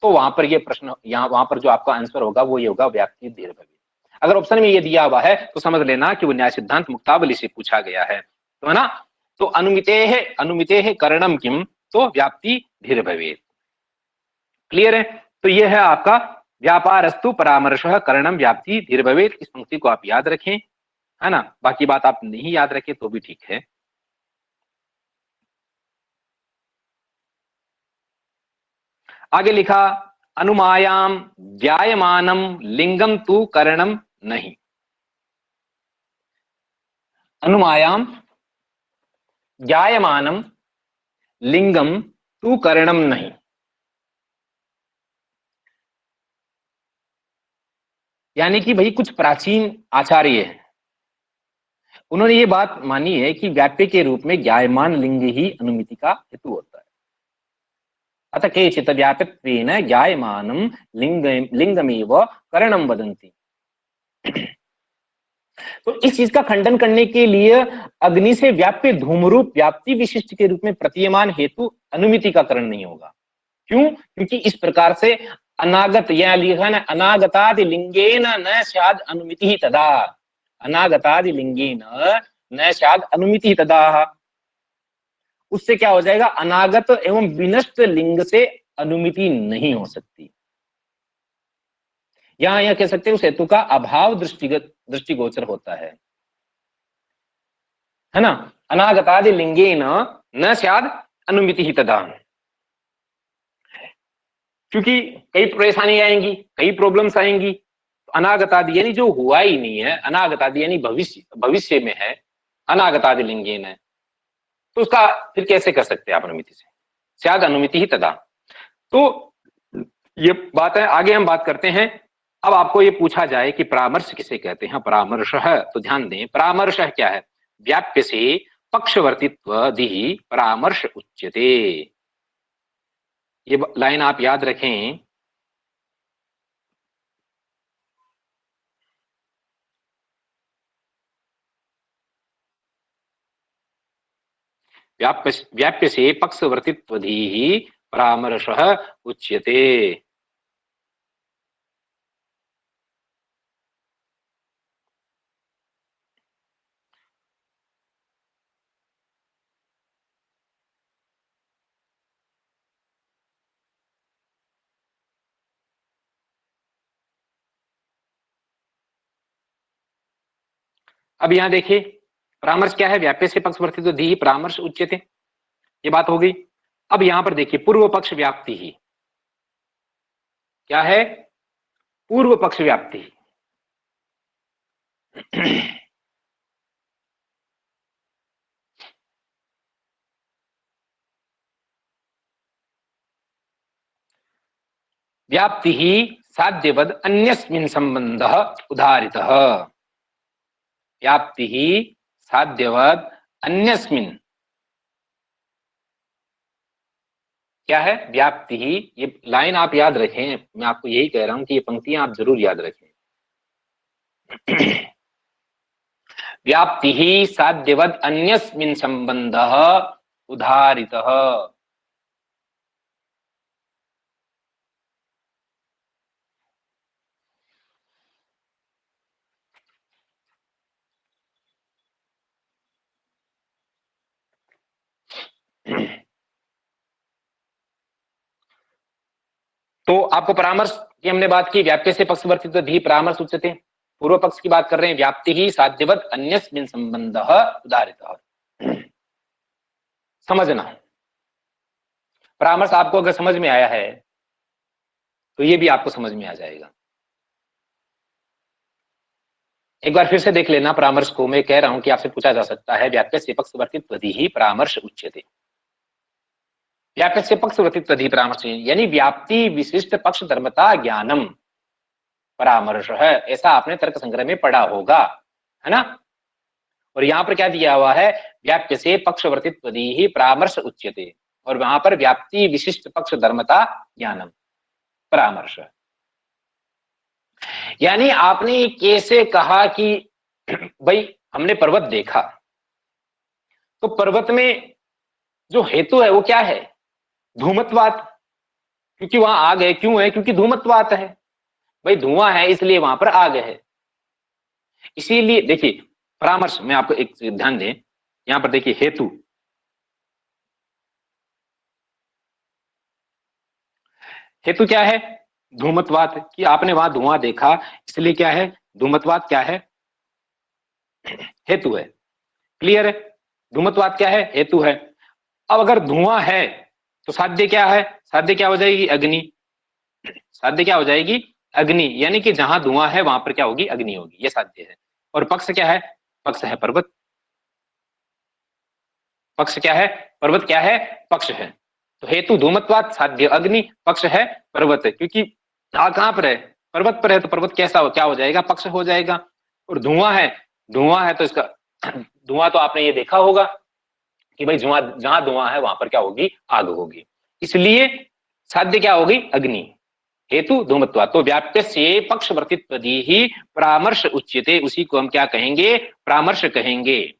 तो वहां पर ये प्रश्न, यहाँ वहां पर जो आपका आंसर होगा वो ये होगा, व्याप्ति धीर भवेत्। अगर ऑप्शन में ये दिया हुआ है तो समझ लेना कि वो न्याय सिद्धांत मुक्तावली से पूछा गया है, तो है ना। तो अनुमिते है करणम किम, तो व्याप्ति धीर भवेत्। क्लियर है। तो ये है आपका व्यापारस्तु परामर्शः करणम व्याप्ति धीर भवेत्। इस पंक्ति को आप याद रखें, है ना। बाकी बात आप नहीं याद रखें तो भी ठीक है। आगे लिखा, अनुमायाम व्यायमानम लिंगम तु करणम नहीं। अनुमायाम व्यायमानम लिंगम तु करणम नहीं। यानी कि भाई कुछ प्राचीन आचार्य हैं, उन्होंने ये बात मानी है कि व्याप्य के रूप में ज्ञायमान लिंग ही अनुमिति का हेतु होता है। अतः केचित् व्याप्यत्वेन ज्ञायमानं लिंगमेव करणम वदन्ति। तो इस चीज का खंडन करने के लिए अग्नि से व्याप्य धूमरूप व्याप्ति विशिष्ट के रूप में प्रतीयमान हेतु अनुमिति का करण नहीं होगा। क्यों? क्योंकि इस प्रकार से अनागत, यह लिखा है ना, अनागतादि लिंगेन न स्याद् अनुमिति तदा, अनागतादि लिंगेन न स्याद् अनुमिति तदा। उससे क्या हो जाएगा, अनागत एवं विनष्ट लिंग से अनुमिति नहीं हो सकती। यहां यह कह सकते हैं उस हेतु का अभाव दृष्टिगोचर होता है ना। अनागतादि लिंगेन न स्याद् अनुमिति ही तदा, क्योंकि कई परेशानी आएंगी, कई प्रॉब्लम्स आएंगी। अनागतादि यानी जो हुआ ही नहीं है, अनागतादि यानी भविष्य में है, अनागतादि लिंगेन है, तो उसका फिर कैसे कर सकते हैं आप अनुमिति से, स्याद् अनुमिति ही तदा। तो ये बात है। आगे हम बात करते हैं। अब आपको ये पूछा जाए कि परामर्श किसे कहते हैं, परामर्श है, तो ध्यान दें, परामर्श क्या है, व्याप्य से पक्षवर्तित्व दिहि परामर्श उच्यते। ये लाइन आप याद रखें। व्याप्य से पक्षवर्तित्व दिहि परामर्श उच्यते। अब यहां देखिए, परामर्श क्या है, व्याप्य से पक्षवर्तित्व दिहि परामर्श उच्यते, ये बात हो गई। अब यहां पर देखिए, पूर्व पक्ष व्याप्ति ही क्या है, पूर्व पक्ष व्याप्ति। व्याप्ति ही साध्यवद अन्यस्मिन् संबंधः उदाहरितः। व्याप्ति ही साध्यवद अन्यस्मिन्, क्या है, व्याप्ति ही। ये लाइन आप याद रखें, मैं आपको यही कह रहा हूं कि ये पंक्तियां आप जरूर याद रखें। व्याप्ति ही साध्यवद अन्यस्मिन् संबंधः उदाहरितः। तो आपको परामर्श की हमने बात की, व्याप्य से पक्षवर्तित्व धी परामर्श उच्यते। पूर्व पक्ष की बात कर रहे हैं, व्याप्ति ही साध्यवद अन्यस्मिन् संबंधः उदाहरितः। समझना, परामर्श आपको अगर समझ में आया है तो ये भी आपको समझ में आ जाएगा। एक बार फिर से देख लेना परामर्श को। मैं कह रहा हूं कि आपसे पूछा जा सकता है व्याप्य से पक्षवर्तित्व ही परामर्श उच्यते। व्याप्य से पक्षवर्तित्व ही परामर्श यानी व्याप्ति विशिष्ट पक्ष धर्मता ज्ञानम परामर्श है, ऐसा आपने तर्क संग्रह में पढ़ा होगा, है ना। और यहां पर क्या दिया हुआ है, व्याप्य से पक्षवर्तित्व ही परामर्श उच्यते, और वहां पर व्याप्ति विशिष्ट पक्ष धर्मता ज्ञानम परामर्श। यानी आपने कैसे कहा कि भाई हमने पर्वत देखा, तो पर्वत में जो हेतु है वो क्या है, धूमत्वात, क्योंकि वहां आग है। क्यों है, क्योंकि धूमत्वात है, भाई धुआं है इसलिए वहां पर आग है। इसीलिए देखिए परामर्श में आपको एक ध्यान दें, यहां पर देखिए हेतु, हेतु क्या है, धूमत्वात, कि आपने वहां धुआं देखा इसलिए क्या है, धूमत्वात क्या है, हेतु है। क्लियर है, धूमत्वात क्या है, हेतु है। अब अगर धुआं है तो साध्य क्या है, साध्य क्या हो जाएगी, अग्नि। साध्य क्या हो जाएगी, अग्नि, यानी कि जहां धुआं है वहां पर क्या होगी, अग्नि होगी, ये साध्य है। और पक्ष क्या है, पक्ष है पर्वत। पक्ष क्या है, पर्वत क्या है, पक्ष है। तो हेतु धूमत्वात, साध्य अग्नि, पक्ष है पर्वत है, क्योंकि कहां पर है, पर्वत पर है, तो पर्वत कैसा हो, क्या हो जाएगा, पक्ष हो जाएगा। और धुआं है, धुआं है तो इसका धुआं तो आपने ये देखा होगा कि भाई धुआं, जहां धुआं है वहां पर क्या होगी, आग होगी, इसलिए साध्य क्या होगी, अग्नि। हेतु धूमत्वा, तो व्याप्य से पक्षवर्तित्व ही परामर्श उच्यते, उसी को हम क्या कहेंगे, परामर्श कहेंगे।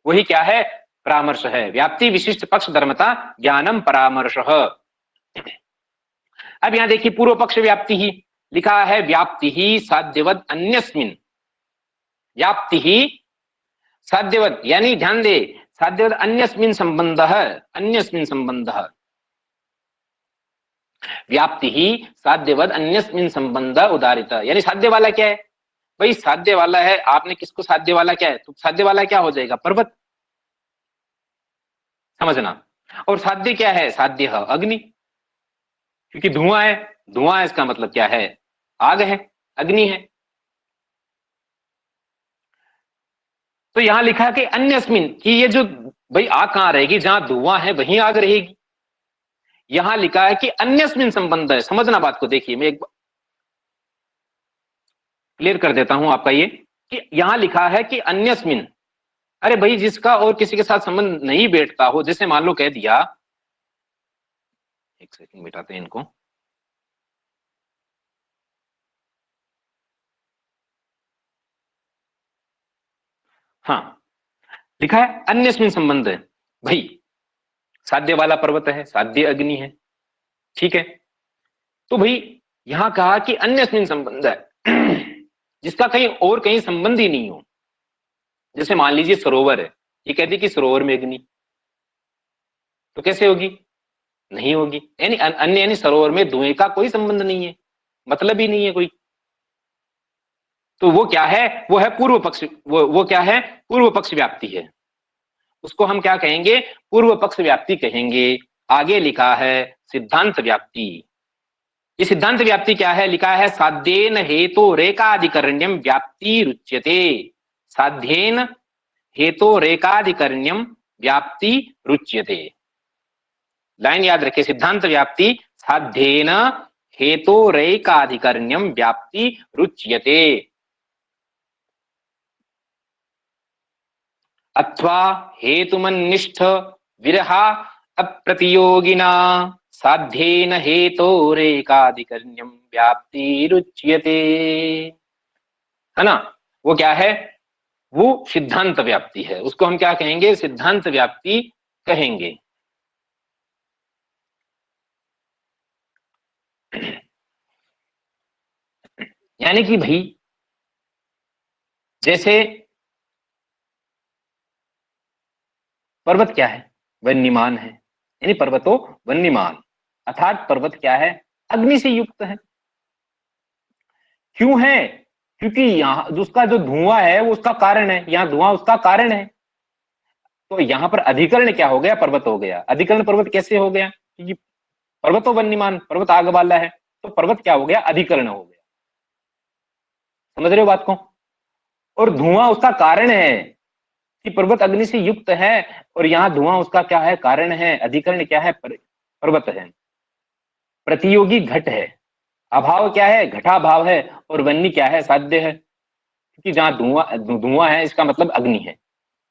वही क्या है, परामर्श है। व्याप्ति विशिष्ट पक्ष धर्मता ज्ञानम परामर्श। अब यहां देखिए पूर्व पक्ष व्याप्ति ही लिखा है, व्याप्ति ही साध्यवद अन्यस्मिन, व्याप्ति ही साध्यवद, यानी ध्यान दे, साध्यवद अन्यस्मिन संबंध, अन्यस्मिन संबंध, व्याप्ति ही साध्यवद अन्यस्मिन संबंध उदाहरित, यानी साध्य वाला क्या है, भाई साध्य वाला है, आपने किसको साध्य वाला क्या है, तो साध्य वाला क्या हो जाएगा, पर्वत, समझना। और साध्य क्या है, साध्य है अग्नि, क्योंकि धुआं है, धुआं है इसका मतलब क्या है, आग है, अग्नि है। तो यहां लिखा कि अन्यस्मिन, कि ये जो भाई आग कहां रहेगी, जहां धुआं है वहीं आग रहेगी। यहां लिखा है कि अन्यस्मिन संबंध है, समझना बात को, देखिए मैं एक क्लियर कर देता हूं आपका ये, कि यहां लिखा है कि अन्यस्मिन, अरे भाई जिसका और किसी के साथ संबंध नहीं बैठता हो, जैसे मान लो कह दिया, एक सेकंड मिटाते हैं इनको, हाँ लिखा है अन्यस्मिन संबंध है, भाई साध्य वाला पर्वत है, साध्य अग्नि है, ठीक है। तो भाई यहां कहा कि अन्यस्मिन संबंध है, जिसका कहीं और कहीं संबंध ही नहीं हो। जैसे मान लीजिए सरोवर है, ये कहती कि सरोवर में अग्नि, तो कैसे होगी, नहीं होगी, यानी अन्य, यानी सरोवर में धुएं का कोई संबंध नहीं है, मतलब ही नहीं है कोई। तो वो क्या है, वो है पूर्व पक्ष, वो क्या है, पूर्व पक्ष व्याप्ति है, उसको हम क्या कहेंगे, पूर्व पक्ष व्याप्ति कहेंगे। आगे लिखा है सिद्धांत व्याप्ति। ये सिद्धांत व्याप्ति क्या है, लिखा है साध्येन हेतु रेखाधिकरण्यम व्याप्ति रुच्यते, साध्येन हेतु रेखाधिकरण्यम व्याप्ति रुच्यते। लाइन याद रखिए, सिद्धांत व्याप्ति साध्येन हेतु रेखाधिकरण्यम व्याप्ति रुच्यते, अथवा हेतुमन्निष्ठ विरहा अप्रतियोगिना साध्येन हेतोरेकाधिकरण्यम व्याप्तिरुच्यते। है ना, वो क्या है, वो सिद्धांत व्याप्ति है, उसको हम क्या कहेंगे, सिद्धांत व्याप्ति कहेंगे। यानी कि भाई जैसे पर्वत क्या है, वन्यमान है, यानी पर्वतो वन्यमान, अर्थात पर्वत क्या है, अग्नि से युक्त है। क्यों है, क्योंकि यहाँ उसका जो धुआं है वो उसका कारण है, यहाँ धुआं उसका कारण है। तो यहाँ पर अधिकरण क्या हो गया, पर्वत हो गया। अधिकरण पर्वत कैसे हो गया, क्योंकि पर्वतो वन्यमान, पर्वत आग वाला है, तो पर्वत क्या हो गया, अधिकरण हो गया। समझ रहे हो बात को। और धुआं उसका कारण है कि पर्वत अग्नि से युक्त है, और यहाँ धुआं उसका क्या है, कारण है। अधिकरण क्या है, पर्वत है। प्रतियोगी घट है, अभाव क्या है, घटा भाव है, और वन्य क्या है, साध्य है। क्योंकि जहां धुआं धुआं है इसका मतलब अग्नि है,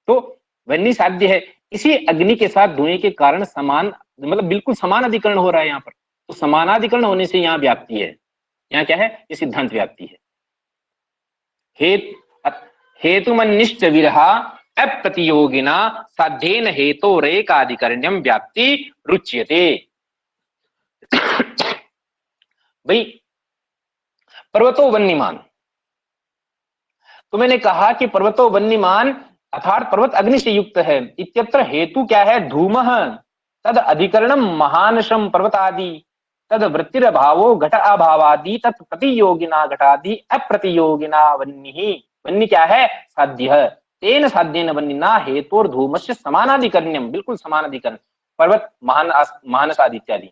तो वन्य साध्य है। इसी अग्नि के साथ धुएं के कारण समान, मतलब बिल्कुल समान अधिकरण हो रहा है यहाँ पर। तो समानाधिकरण होने से यहाँ व्याप्ति है, यहाँ क्या है, ये सिद्धांत व्याप्ति है। हेतुमनिष्ट विरहा अप्रतियोगिना साध्येन हेतोरेकाधिकरण्यम व्याप्ति रुच्यते। भाई पर्वतो वन्यमान, तो मैंने कहा कि पर्वतो वन्यमान अर्थात पर्वत अग्नि से युक्त है। इत्यत्र हेतु क्या है, धूमः तद अधिकरणम महानशम पर्वत आदि तद वृत्तिर भावो घट अभावादि तत् प्रतियोगिना घटादि अप्रतियोगिना वन्य। वन्य क्या है, साध्य। तेन साध्येन वन्यना हेतोर धूमस्य समानाधिकरण्यम, बिल्कुल समानाधिकरण, पर्वत महानस आदि इत्यादि।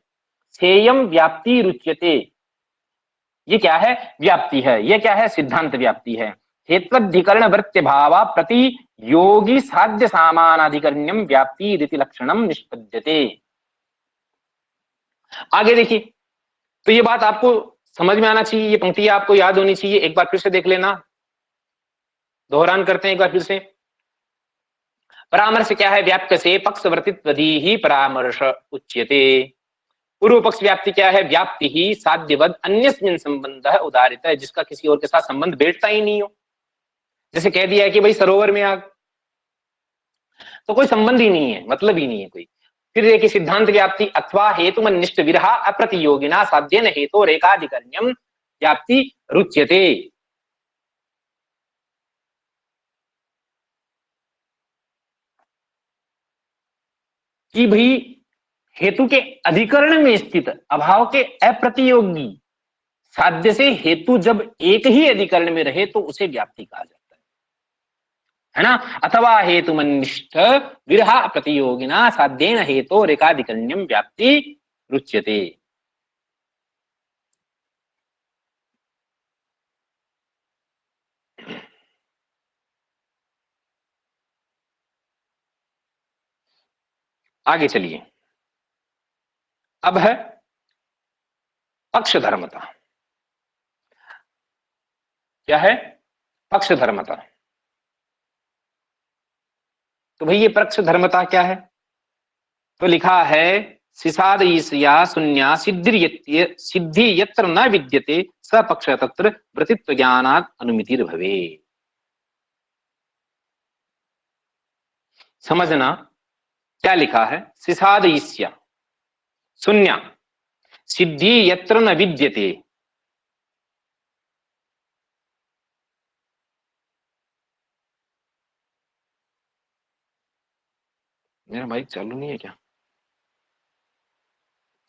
सेयम व्याप्ति रुच्यते, ये क्या है, व्याप्ति है। ये क्या है, सिद्धांत व्याप्ति है। हेत्वधिकरण वृत्ति भावा प्रति योगी साध्य सामानाधिकरण्यम व्याप्ति रीति लक्षणम निष्पद्यते। आगे देखिए, तो ये बात आपको समझ में आना चाहिए, ये पंक्ति आपको याद होनी चाहिए। एक बार फिर से देख लेना, दोहरान करते हैं एक बार फिर से। परामर्श क्या है, व्याप्य से पक्ष वर्तित्वधि ही परामर्श उच्यते। पूर्व पक्ष व्याप्ति क्या है, व्याप्ति ही साध्यवद अन्यस्मिन् संबंध उदाहरित है, जिसका किसी और के साथ संबंध बैठता ही नहीं हो। जैसे कह दिया है कि भाई सरोवर में आग, तो कोई संबंध ही नहीं है, मतलब ही नहीं है कोई। फिर देखिए सिद्धांत व्याप्ति, अथवा हेतुमनिष्ट विरहा अप्रतियोगिना साध्येन हेतु रेखाधिकरण्यम व्याप्ति रुच्यते। कि भाई हेतु के अधिकरण में स्थित अभाव के अप्रतियोगी साध्य से हेतु जब एक ही अधिकरण में रहे तो उसे व्याप्ति कहा जाता है ना। अथवा हेतुमनिष्ठ विरहा प्रतियोगिना साध्येन हेतु रेखाधिकरण्यम व्याप्ति रुच्यते। आगे चलिए, अब है पक्षधर्मता। क्या है, पक्षधर्मता। तो भाई ये पक्षधर्मता क्या है, तो लिखा है सिसाद ईसया शून्या सिद्धि यत्र न विद्यते स पक्ष तत्र वृत्तित्व ज्ञानात् अनुमितिर भवे। समझना क्या लिखा है, सिसाद ईस्या शून्या सिद्धि यत्र न विद्यते। मेरा माइक चालू नहीं है क्या,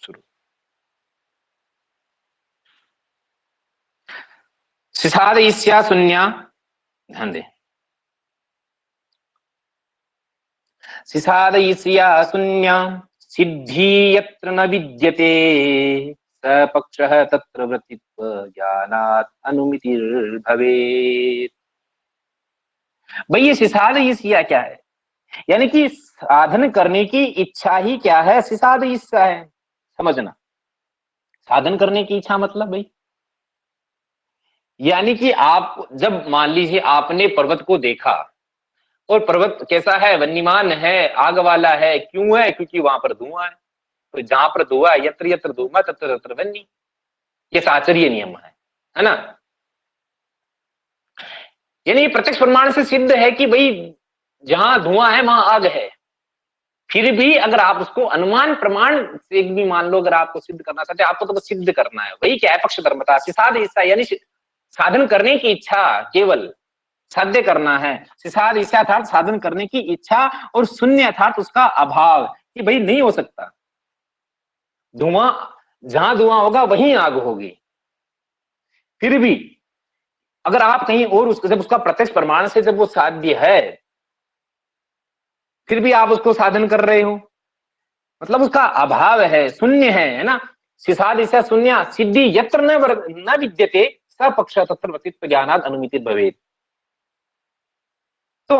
शुरू। सिसाद ईस्या शून्या, ध्यान दे, सिसाद ईस्या शून्या सिद्धि यत्र न विद्यते स पक्षः तत्र वृत्तित्व ज्ञानात् अनुमितिर्भवेत्। भाई ये सिसाद ईस्या क्या है, यानी कि साधन करने की इच्छा ही क्या है, सिसाद ईस्या है। समझना, साधन करने की इच्छा मतलब भाई, यानी कि आप जब मान लीजिए आपने पर्वत को देखा, और पर्वत कैसा है, वन्यमान है, आग वाला है। क्यों है, क्योंकि वहां पर धुआं है। तो जहां पर धुआं, यत्र यत्र धूमा तत्र तत्र वन्य, ये साचर्य नियम है ना। यानी ये प्रत्यक्ष प्रमाण से सिद्ध है कि भाई जहां धुआं है वहां आग है। फिर भी अगर आप उसको अनुमान प्रमाण से भी मान लो, अगर आपको सिद्ध करना चाहते हैं, आपको तो बस सिद्ध करना है। वही क्या है पक्षधर्मता, सिसाद इच्छा, यानी साधन करने की इच्छा, केवल साध्य करना है। सिसाद इच्छा अर्थात साधन करने की इच्छा, और शून्य अर्थात उसका अभाव, कि भाई नहीं हो सकता। धुआं, जहां धुआं होगा वहीं आग होगी। फिर भी अगर आप कहीं और उसको, जब उसका प्रत्यक्ष प्रमाण से जब वो साध्य है, फिर भी आप उसको साधन कर रहे हो, मतलब उसका अभाव है, शून्य है ना। सिसादिशा शून्य सिद्धि यत्र न विद्यते स पक्ष तत्र वर्तित्व ज्ञानाद अनुमितित भवेत्। तो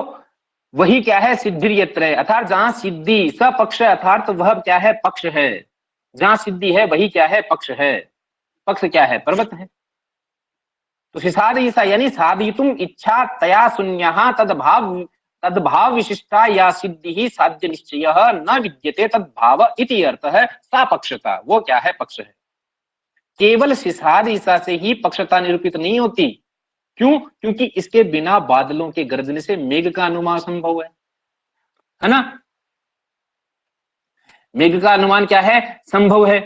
वही क्या है, सिद्धि यत्र है, अर्थात जहां सिद्धि, स पक्ष अर्थात वह क्या है, पक्ष है। जहां सिद्धि है वही क्या है, पक्ष है। पक्ष क्या है, पर्वत है। तो सिसादिशा यानी साधितुम इच्छा तया शून्य तद्भाव विशिष्टा या सिद्धि ही साध्य निश्चय न विद्यते तद्भाव इति अर्थ है सा पक्षता। वो क्या है, पक्ष है। केवल सिसाद ईसा से ही पक्षता निरूपित नहीं होती। क्यों? क्योंकि इसके बिना बादलों के गर्जने से मेघ का अनुमान संभव है ना। मेघ का अनुमान क्या है, संभव है।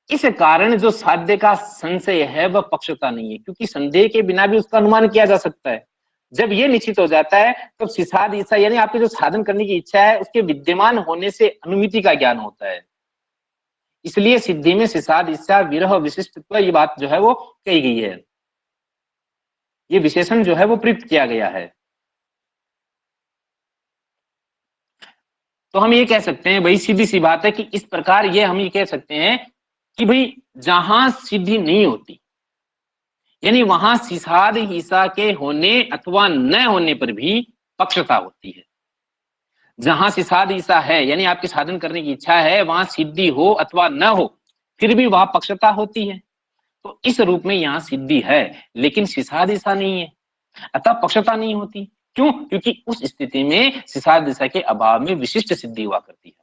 इस कारण जो साध्य का संशय है वह पक्षता नहीं है, क्योंकि संदेह के बिना भी उसका अनुमान किया जा सकता है। जब ये निश्चित हो जाता है तब सिसाद इच्छा यानी आपकी जो साधन करने की इच्छा है उसके विद्यमान होने से अनुमिति का ज्ञान होता है। इसलिए सिद्धि में सिसाद इच्छा विरह विशिष्टत्व, ये बात जो है वो कही गई है, ये विशेषण जो है वो प्रयुक्त किया गया है। तो हम ये कह सकते हैं भाई, सीधी सी बात है कि इस प्रकार ये हम ये कह सकते हैं कि भाई जहां सिद्धि नहीं होती, यानी वहां सिसाद ईसा के होने अथवा न होने पर भी पक्षता होती है। जहां सिसाद ईसा है यानी आपकी साधन करने की इच्छा है, वहां सिद्धि हो अथवा न हो फिर भी वहां पक्षता होती है। तो इस रूप में यहाँ सिद्धि है लेकिन सिसाद ईसा नहीं है, अतः पक्षता नहीं होती। क्यों? क्योंकि उस स्थिति में सिसाद ईसा के अभाव में विशिष्ट सिद्धि हुआ करती है।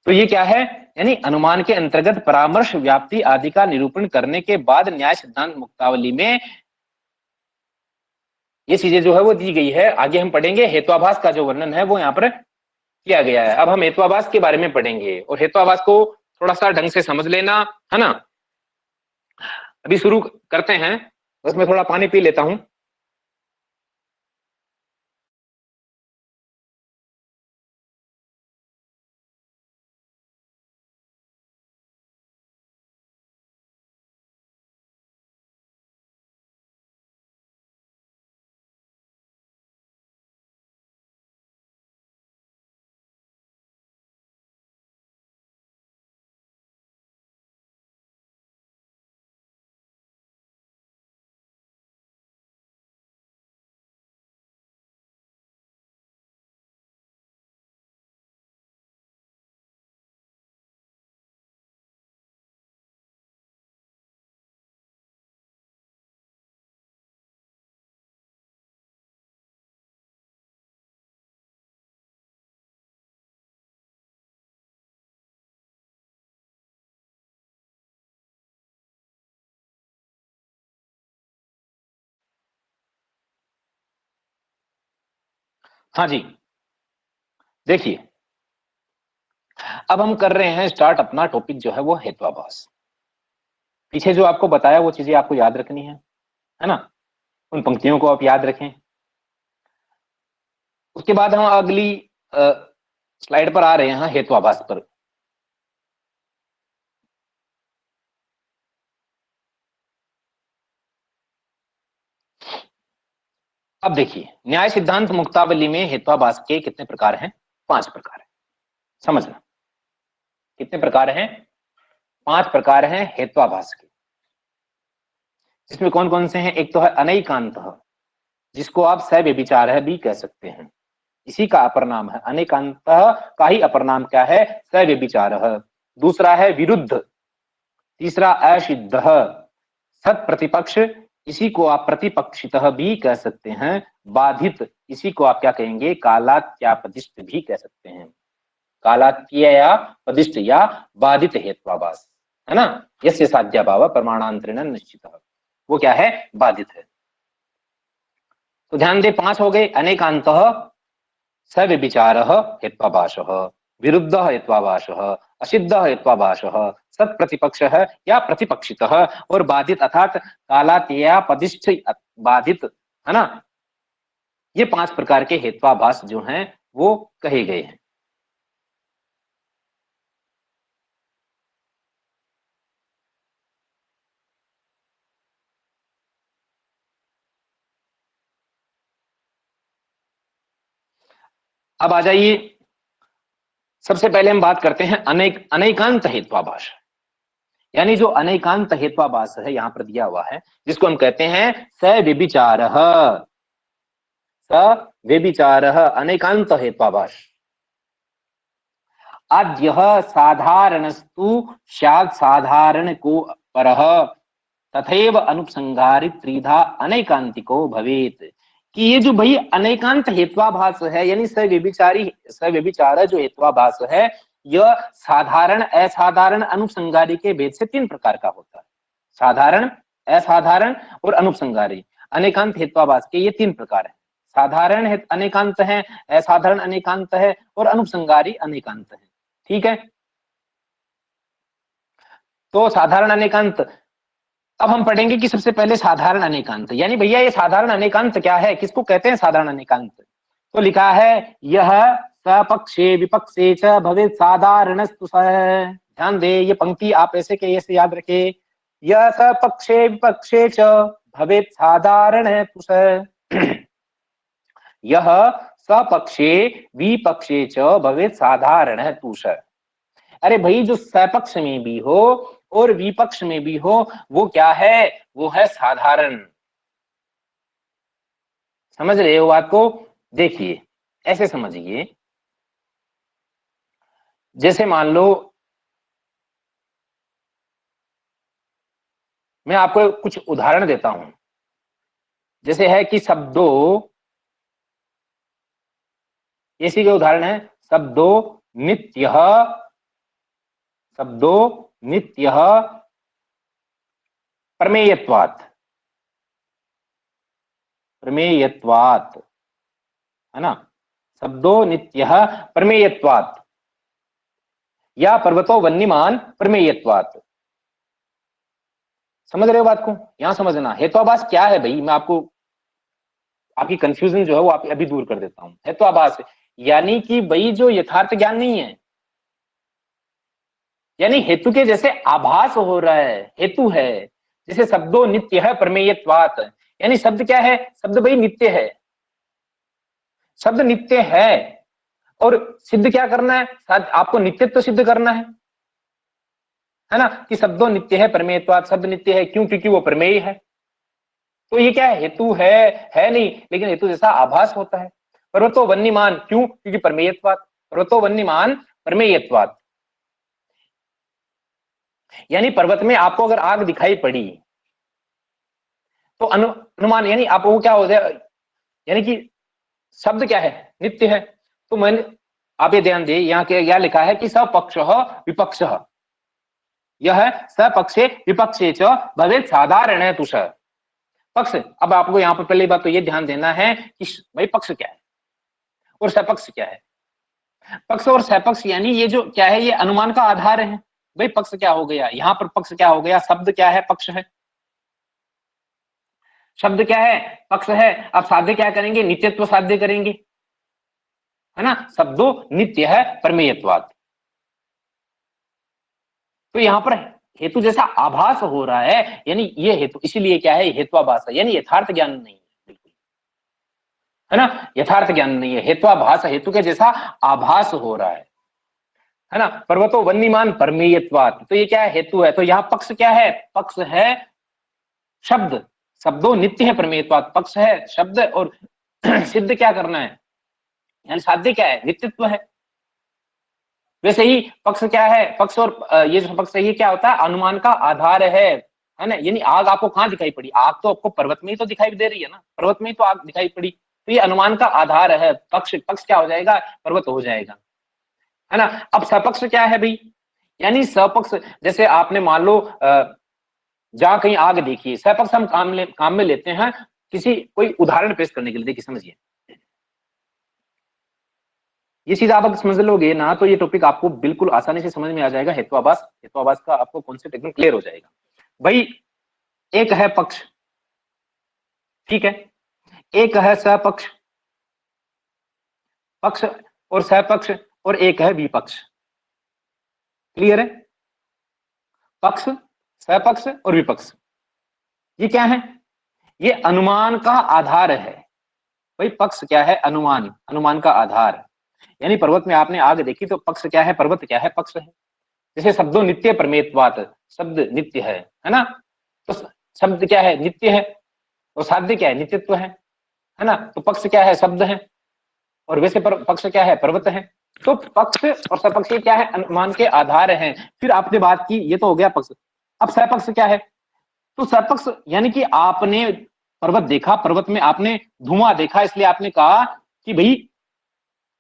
तो ये क्या है, यानी अनुमान के अंतर्गत परामर्श व्याप्ति आदि का निरूपण करने के बाद न्याय सिद्धांत मुक्तावली में ये चीजें जो है वो दी गई है। आगे हम पढ़ेंगे हेत्वाभास का जो वर्णन है वो यहाँ पर किया गया है। अब हम हेत्वाभास के बारे में पढ़ेंगे और हेत्वाभास को थोड़ा सा ढंग से समझ लेना है ना। अभी शुरू करते हैं, बस मैं थोड़ा पानी पी लेता हूं। हाँ जी, देखिए अब हम कर रहे हैं स्टार्ट अपना टॉपिक जो है वो हेत्वाभास। पीछे जो आपको बताया वो चीजें आपको याद रखनी है ना। उन पंक्तियों को आप याद रखें। उसके बाद हम अगली स्लाइड पर आ रहे हैं हेत्वाभास पर। अब देखिए न्याय सिद्धांत मुक्तावली में हेत्वाभास के कितने प्रकार हैं, 5 प्रकार है। समझना कितने प्रकार हैं, 5 प्रकार हैं हेत्वाभास के। इसमें कौन कौन से हैं, एक तो है अनैकांत, जिसको आप सव्यभिचार भी कह सकते हैं। इसी का अपर नाम है अनेकांत का ही अपर नाम क्या है, सव्यभिचार। दूसरा है विरुद्ध, तीसरा असिद्ध, सत प्रतिपक्ष, इसी को आप प्रतिपक्षितः भी कह सकते हैं। बाधित, इसी को आप क्या कहेंगे, कालात्यापदिष्ट भी कह सकते हैं। कालात्या पदिष्ट या बाधित हेत्वाभास। है ना, यस्य साध्याभाव प्रमाणांतरेण निश्चितः, वो क्या है, बाधित है। तो ध्यान दे, 5 हो गए। अनेकांतः, सव्यभिचारः हेत्वाभासः, विरुद्धः हेत्वाभासः, असिद्धः हेत्वाभासः, सत्प्रतिपक्षः या प्रतिपक्षितः, और बाधित अर्थात कालातीयापदिष्ठ बाधित, है ना। ये 5 प्रकार के हेत्वाभास जो हैं वो कहे गए हैं। अब आ जाइए, सबसे पहले हम बात करते हैं अनेकांत हेत्वाभास। यानी जो अनेकांत हेत्वाभास है यहां पर दिया हुआ है, जिसको हम कहते हैं सव्यभिचारः, सव्यभिचारः अनेकांत हेत्वाभास। अद्यः साधारणस्तु स्यात् साधारण को परः तथैव अनुपसंहारी त्रिधा अनेकांतिको भवेत। कि ये जो भाई अनेकांत हेत्वाभास है, यानी सव्यभिचार जो हेत्वाभास है, यह साधारण असाधारण अनुपसंहारी के भेद से 3 प्रकार का होता है। साधारण, असाधारण और अनुपसंहारी अनेकांत हेत्वाभास के ये 3 प्रकार है। साधारण अनेकांत है, असाधारण अनेकांत है और अनुपसंहारी अनेकांत है। ठीक है, तो साधारण अनेकांत अब हम पढ़ेंगे कि सबसे पहले साधारण अनेकांत, यानी भैया ये साधारण अनेकांत क्या है, किसको कहते हैं साधारण अनेकांत। तो लिखा है, यह सपक्षे विपक्षे च भवेत् साधारणस्तु स। ध्यान दे, ये पंक्ति आप ऐसे के ऐसे याद रखे, यह सपक्षे विपक्षे च भवेत् साधारणस्तु स। यह सपक्षे विपक्षे च भवेत् साधारणस्तु स। अरे भाई, जो सपक्ष में भी हो और विपक्ष में भी हो, वो क्या है, वो है साधारण। समझ रहे हो बात को? देखिए, ऐसे समझिए, जैसे मान लो मैं आपको कुछ उदाहरण देता हूं। जैसे है कि शब्दों, इसी के उदाहरण है, शब्दों नित्यः, शब्दों नित्यः प्रमेयत्वात्, प्रमेयत्वात्, है ना, शब्दों नित्यः प्रमेयत्वात् या पर्वतो वन्यमान प्रमेयत्वात्। समझ रहे हो बात को? यहां समझना, हेत्वाभास क्या है भाई, मैं आपको आपकी कंफ्यूजन जो है वो आप अभी दूर कर देता हूं। हेत्वाभास यानी कि भाई जो यथार्थ ज्ञान नहीं है, यानी हेतु के जैसे आभास हो रहा है, हेतु है। जैसे शब्दों नित्य है प्रमेयत्वात्, यानी शब्द क्या है, शब्द भाई नित्य है, शब्द नित्य है। और सिद्ध क्या करना है, आपको नित्यत्व सिद्ध करना है ना, कि शब्दों नित्य है प्रमेयत्वात्, शब्द नित्य है, क्यों, क्योंकि वो प्रमेय है। तो ये क्या है, हेतु है नहीं, लेकिन हेतु जैसा आभास होता है। पर्वतो वन्यमान, क्यों, क्योंकि प्रमेयत्वात्, पर्वतो वन्यमान प्रमेयत्वात्। यानी पर्वत में आपको अगर आग दिखाई पड़ी तो अनुमान, यानी आपको क्या हो जाए, यानी कि शब्द क्या है, नित्य है। तो मैंने, आप ये ध्यान दे, यहाँ के क्या लिखा है कि सपक्ष विपक्ष, यह सपक्षे विपक्षे च भवेत् साधारण तुष पक्ष। अब आपको यहाँ पर पहली बात तो ये ध्यान देना है कि भाई पक्ष क्या है और सपक्ष क्या है। पक्ष और सपक्ष यानी ये जो क्या है, ये अनुमान का आधार है। भाई पक्ष क्या हो गया, यहाँ पर पक्ष क्या हो गया, शब्द क्या है, पक्ष है। शब्द क्या है, पक्ष है। अब साध्य क्या करेंगे, नित्यत्व साध्य करेंगे, है ना, शब्दों नित्य है प्रमेयत्वात्। तो यहाँ पर हेतु जैसा आभास हो रहा है, यानी ये हेतु, इसीलिए क्या है, हेत्वाभास है, यानी यथार्थ ज्ञान नहीं है बिल्कुल, है ना, यथार्थ ज्ञान नहीं है, हेत्वाभास, हेतु के जैसा आभास हो रहा है ना। पर्वतो वन्यमान प्रमेयत्वात्, तो ये क्या है, हेतु है। तो यहाँ पक्ष क्या है, पक्ष है शब्द, शब्दों नित्य है प्रमेयत्वात्, पक्ष है शब्द, और सिद्ध क्या करना है, यानी साध्य क्या है, नित्यत्व है। वैसे ही पक्ष क्या है, पक्ष और ये जो पक्ष है ये क्या होता है, अनुमान का आधार है ना। यानी आग आपको कहाँ दिखाई पड़ी, आग तो आपको पर्वत में ही तो दिखाई दे रही है ना, पर्वत में ही तो आग दिखाई पड़ी, तो ये अनुमान का आधार है। पक्ष, पक्ष क्या हो जाएगा, पर्वत हो जाएगा, है ना। अब सपक्ष क्या है भाई, यानी सपक्ष, जैसे आपने मान लो जहां कहीं आग देखिए, सपक्ष हम काम में लेते हैं किसी कोई उदाहरण पेश करने के लिए। देखिए समझिए, ये चीज आप अगर समझ लोगे ना तो ये टॉपिक आपको बिल्कुल आसानी से समझ में आ जाएगा। हेतुआभास का आपको कॉन्सेप्ट एकदम क्लियर हो जाएगा। भाई एक है पक्ष, ठीक है, एक है सपक्ष, पक्ष और सपक्ष, और एक है विपक्ष। क्लियर है? पक्ष, सपक्ष और विपक्ष, ये क्या है? ये अनुमान का आधार है। भाई पक्ष क्या है? अनुमान, अनुमान का आधार। यानी पर्वत में आपने आग देखी तो पक्ष क्या है? पर्वत क्या है? पक्ष है। जैसे शब्दों नित्य प्रमेयत्वात्, शब्द नित्य है ना? तो शब्द क्या है? नित्य है। और साध्य क्या है? नित्यत्व है ना? तो पक्ष क्या है? शब्द है। और वैसे पक्ष क्या है? पर्वत है। तो पक्ष और सपक्ष क्या है? अनुमान के आधार हैं। फिर आपने बात की, ये तो हो गया पक्ष। अब सपक्ष क्या है? तो सपक्ष यानी कि आपने पर्वत देखा, पर्वत में आपने धुआं देखा, इसलिए आपने कहा कि भाई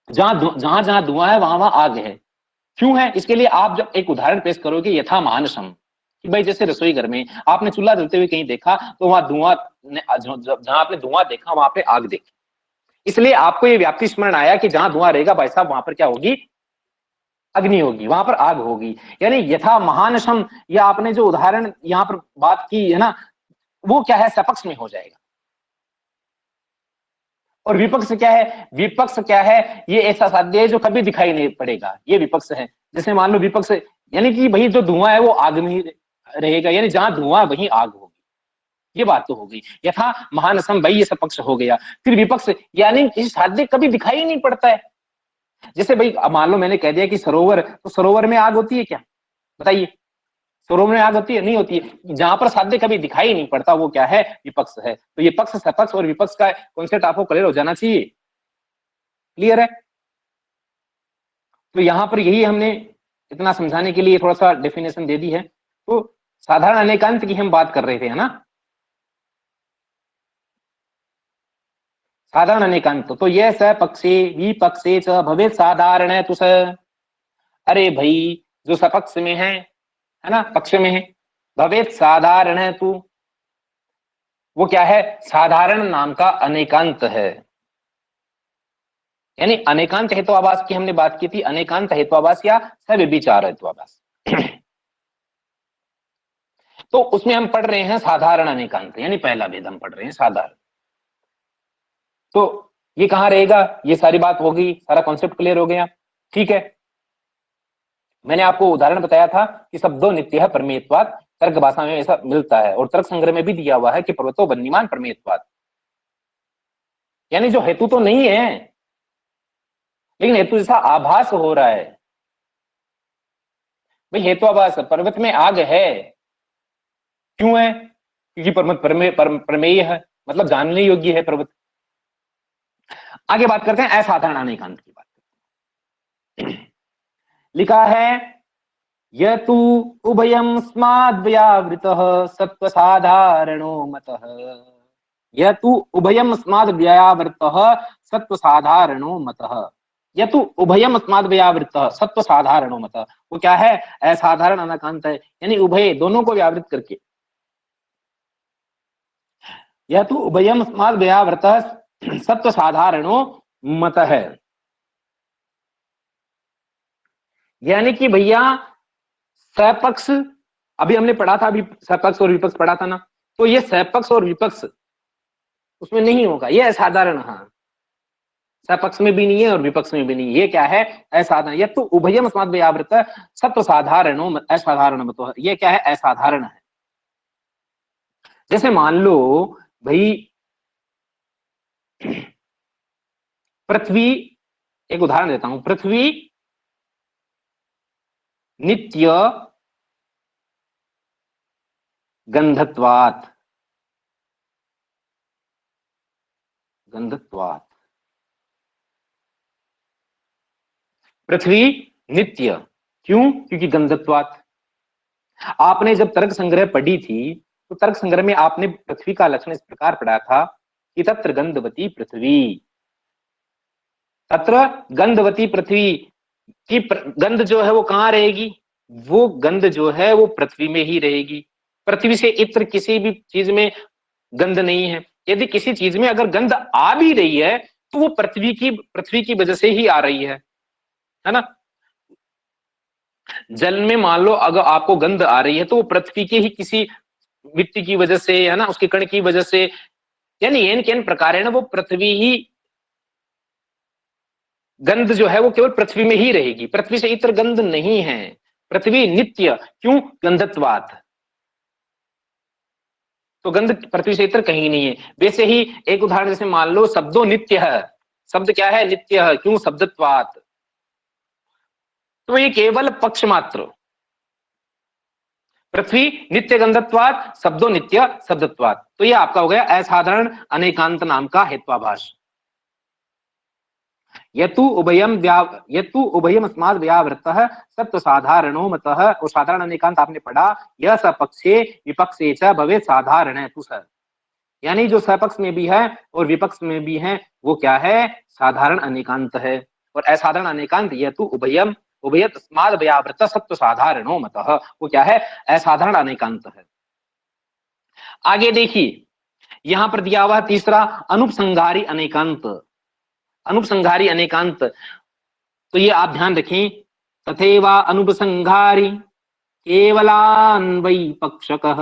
जहां जहां धुआं है वहां वहां आग है। क्यों है? इसके लिए आप जब एक उदाहरण पेश करोगे यथा मानसम, कि भाई जैसे रसोई घर में आपने चूल्हा जलते हुए कहीं देखा तो वहां धुआं, जहां आपने धुआं देखा वहां पे आग देखी, इसलिए आपको ये व्याप्ति स्मरण आया कि जहां धुआं रहेगा भाई साहब वहां पर क्या होगी? अग्नि होगी, वहां पर आग होगी। यानी यथा महानशम, या आपने जो उदाहरण यहाँ पर बात की है ना, वो क्या है? सपक्ष में हो जाएगा। और विपक्ष क्या है? विपक्ष क्या है? ये ऐसा साध्य है जो कभी दिखाई नहीं पड़ेगा, ये विपक्ष है। जैसे मान लो विपक्ष यानी कि भाई जो धुआं है वो आग में ही रहेगा, यानी जहां धुआं वहीं आग होगी। ये बात तो हो गई। यथा महानसम, भाई ये सपक्ष हो गया। फिर विपक्ष यानी किसी साध्य कभी दिखाई नहीं पड़ता है। जैसे भाई मान लो मैंने कह दिया कि सरोवर, तो सरोवर में आग होती है क्या? बताइए, सरोवर में आग होती है? नहीं होती है। जहां पर साध्य कभी दिखाई नहीं पड़ता वो क्या है? विपक्ष है। तो ये पक्ष, सपक्ष और विपक्ष का कॉन्सेप्ट आपको क्लियर हो जाना चाहिए। क्लियर है? तो यहां पर यही हमने इतना समझाने के लिए थोड़ा सा डेफिनेशन दे दी है। तो साधारण अनेकांत की हम बात कर रहे थे, है ना? साधारण अनेकांत, तो यह सपक्षे विपक्षे च भवेत् साधारण है तो स, अरे भाई जो सपक्ष में है ना, पक्ष में है, भवेत् साधारण है तू, वो क्या है? साधारण नाम का अनेकांत है। यानी अनेकांत हेतुआभास की हमने बात की थी, अनेकांत हेतुआभास या सव्यभिचार हेतुआभास। तो उसमें हम पढ़ रहे हैं साधारण अनेकांत, यानी पहला भेद हम पढ़ रहे हैं साधारण। तो ये कहां रहेगा? ये सारी बात हो गई, सारा कॉन्सेप्ट क्लियर हो गया, ठीक है। मैंने आपको उदाहरण बताया था कि शब्दों नित्य है प्रमेयत्वात्, तर्क भाषा में ऐसा मिलता है, और तर्क संग्रह में भी दिया हुआ है कि पर्वतो वन्यमान प्रमेयत्वात्, यानी जो हेतु तो नहीं है लेकिन हेतु जैसा आभास हो रहा है। भाई हेतुआभास, पर्वत में आग है, क्यों है? क्योंकि पर्वत प्रमेय है, मतलब जानने योग्य है पर्वत। आगे बात करते हैं असाधारण अनेकांत की बात। लिखा है यह तू उभयम स्माद्व्यावृतः सत्व साधारणो मतः, यह तू उभयम स्माद्व्यावृतः सत्व साधारणो मतः, यह तू उभयम स्माद्व्यावृतः सत्व साधारणो मतः, वो क्या है? असाधारण अनेकांत है, यानी उभय दोनों को व्यावृत करके। यह तू उभयम स्माद्व्यावृतः सत्व साधारणो मतः है, यानी कि भैया सपक्ष, अभी हमने पढ़ा था, अभी सपक्ष और विपक्ष पढ़ा था ना, तो ये सपक्ष और विपक्ष उसमें नहीं होगा, ये असाधारण। हाँ, सपक्ष में भी नहीं है और विपक्ष में भी नहीं, ये क्या है? असाधारण। ये तो उभयम अस्माद्व्यावृत सत्व साधारणो असाधारण मतो, ये क्या है? असाधारण है। जैसे मान लो भाई पृथ्वी, एक उदाहरण देता हूं, पृथ्वी नित्य गंधत्वात्, गंधत्वात्, पृथ्वी नित्य, क्यों? क्योंकि गंधत्वात्। आपने जब तर्क संग्रह पढ़ी थी तो तर्क संग्रह में आपने पृथ्वी का लक्षण इस प्रकार पढ़ा था कि तत्र गंधवती पृथ्वी, तत्र गंधवती पृथ्वी की गंध जो है वो कहां रहेगी? वो गंध जो है वो पृथ्वी में ही रहेगी। पृथ्वी से इतर किसी भी चीज में गंध नहीं है। यदि किसी चीज में अगर गंध आ भी रही है तो वो पृथ्वी की वजह से ही आ रही है ना। जल में मान लो अगर आपको गंध आ रही है तो वो पृथ्वी के ही किसी मिट्टी की वजह से, है ना, उसके कण की वजह से, यानी एन के एन प्रकार है ना, वो पृथ्वी ही गंध जो है वो केवल पृथ्वी में ही रहेगी, पृथ्वी से इतर गंध नहीं है। पृथ्वी नित्य, क्यों? गंधत्वात्। तो गंध पृथ्वी से इतर कहीं नहीं है। वैसे ही एक उदाहरण जैसे मान लो शब्दों नित्य है, शब्द क्या है? नित्य है, क्यों? शब्दत्वात्। तो ये केवल पक्ष मात्र। पृथ्वी नित्य गंधत्वात्, शब्दों नित्य शब्दत्वात्। तो ये आपका हो गया असाधारण अनेकांत नाम का हेत्वाभास। यतु उभयम अस्माद् व्यावृत्तः सत्व साधारणो मतः। और साधारण अनेकांत आपने पढ़ा, यह सपक्षे विपक्षे च भवेत् साधारण है तु स। यानी जो सपक्ष में भी है और विपक्ष में भी है वो क्या है? साधारण अनेकांत है। और असाधारण अनेकांत यतु उभयम उभयत अस्माद् व्यावृत्तः सत्व साधारणो मतः, वो क्या है? असाधारण अनेकांत है। आगे देखिए, यहां पर दिया हुआ तीसरा अनुपसंहारी अनेकांत। अनुपसंहारी अनेकांत, तो ये आप ध्यान रखें, तथैवा अनुपसंहारी केवलान्वयी पक्षकः,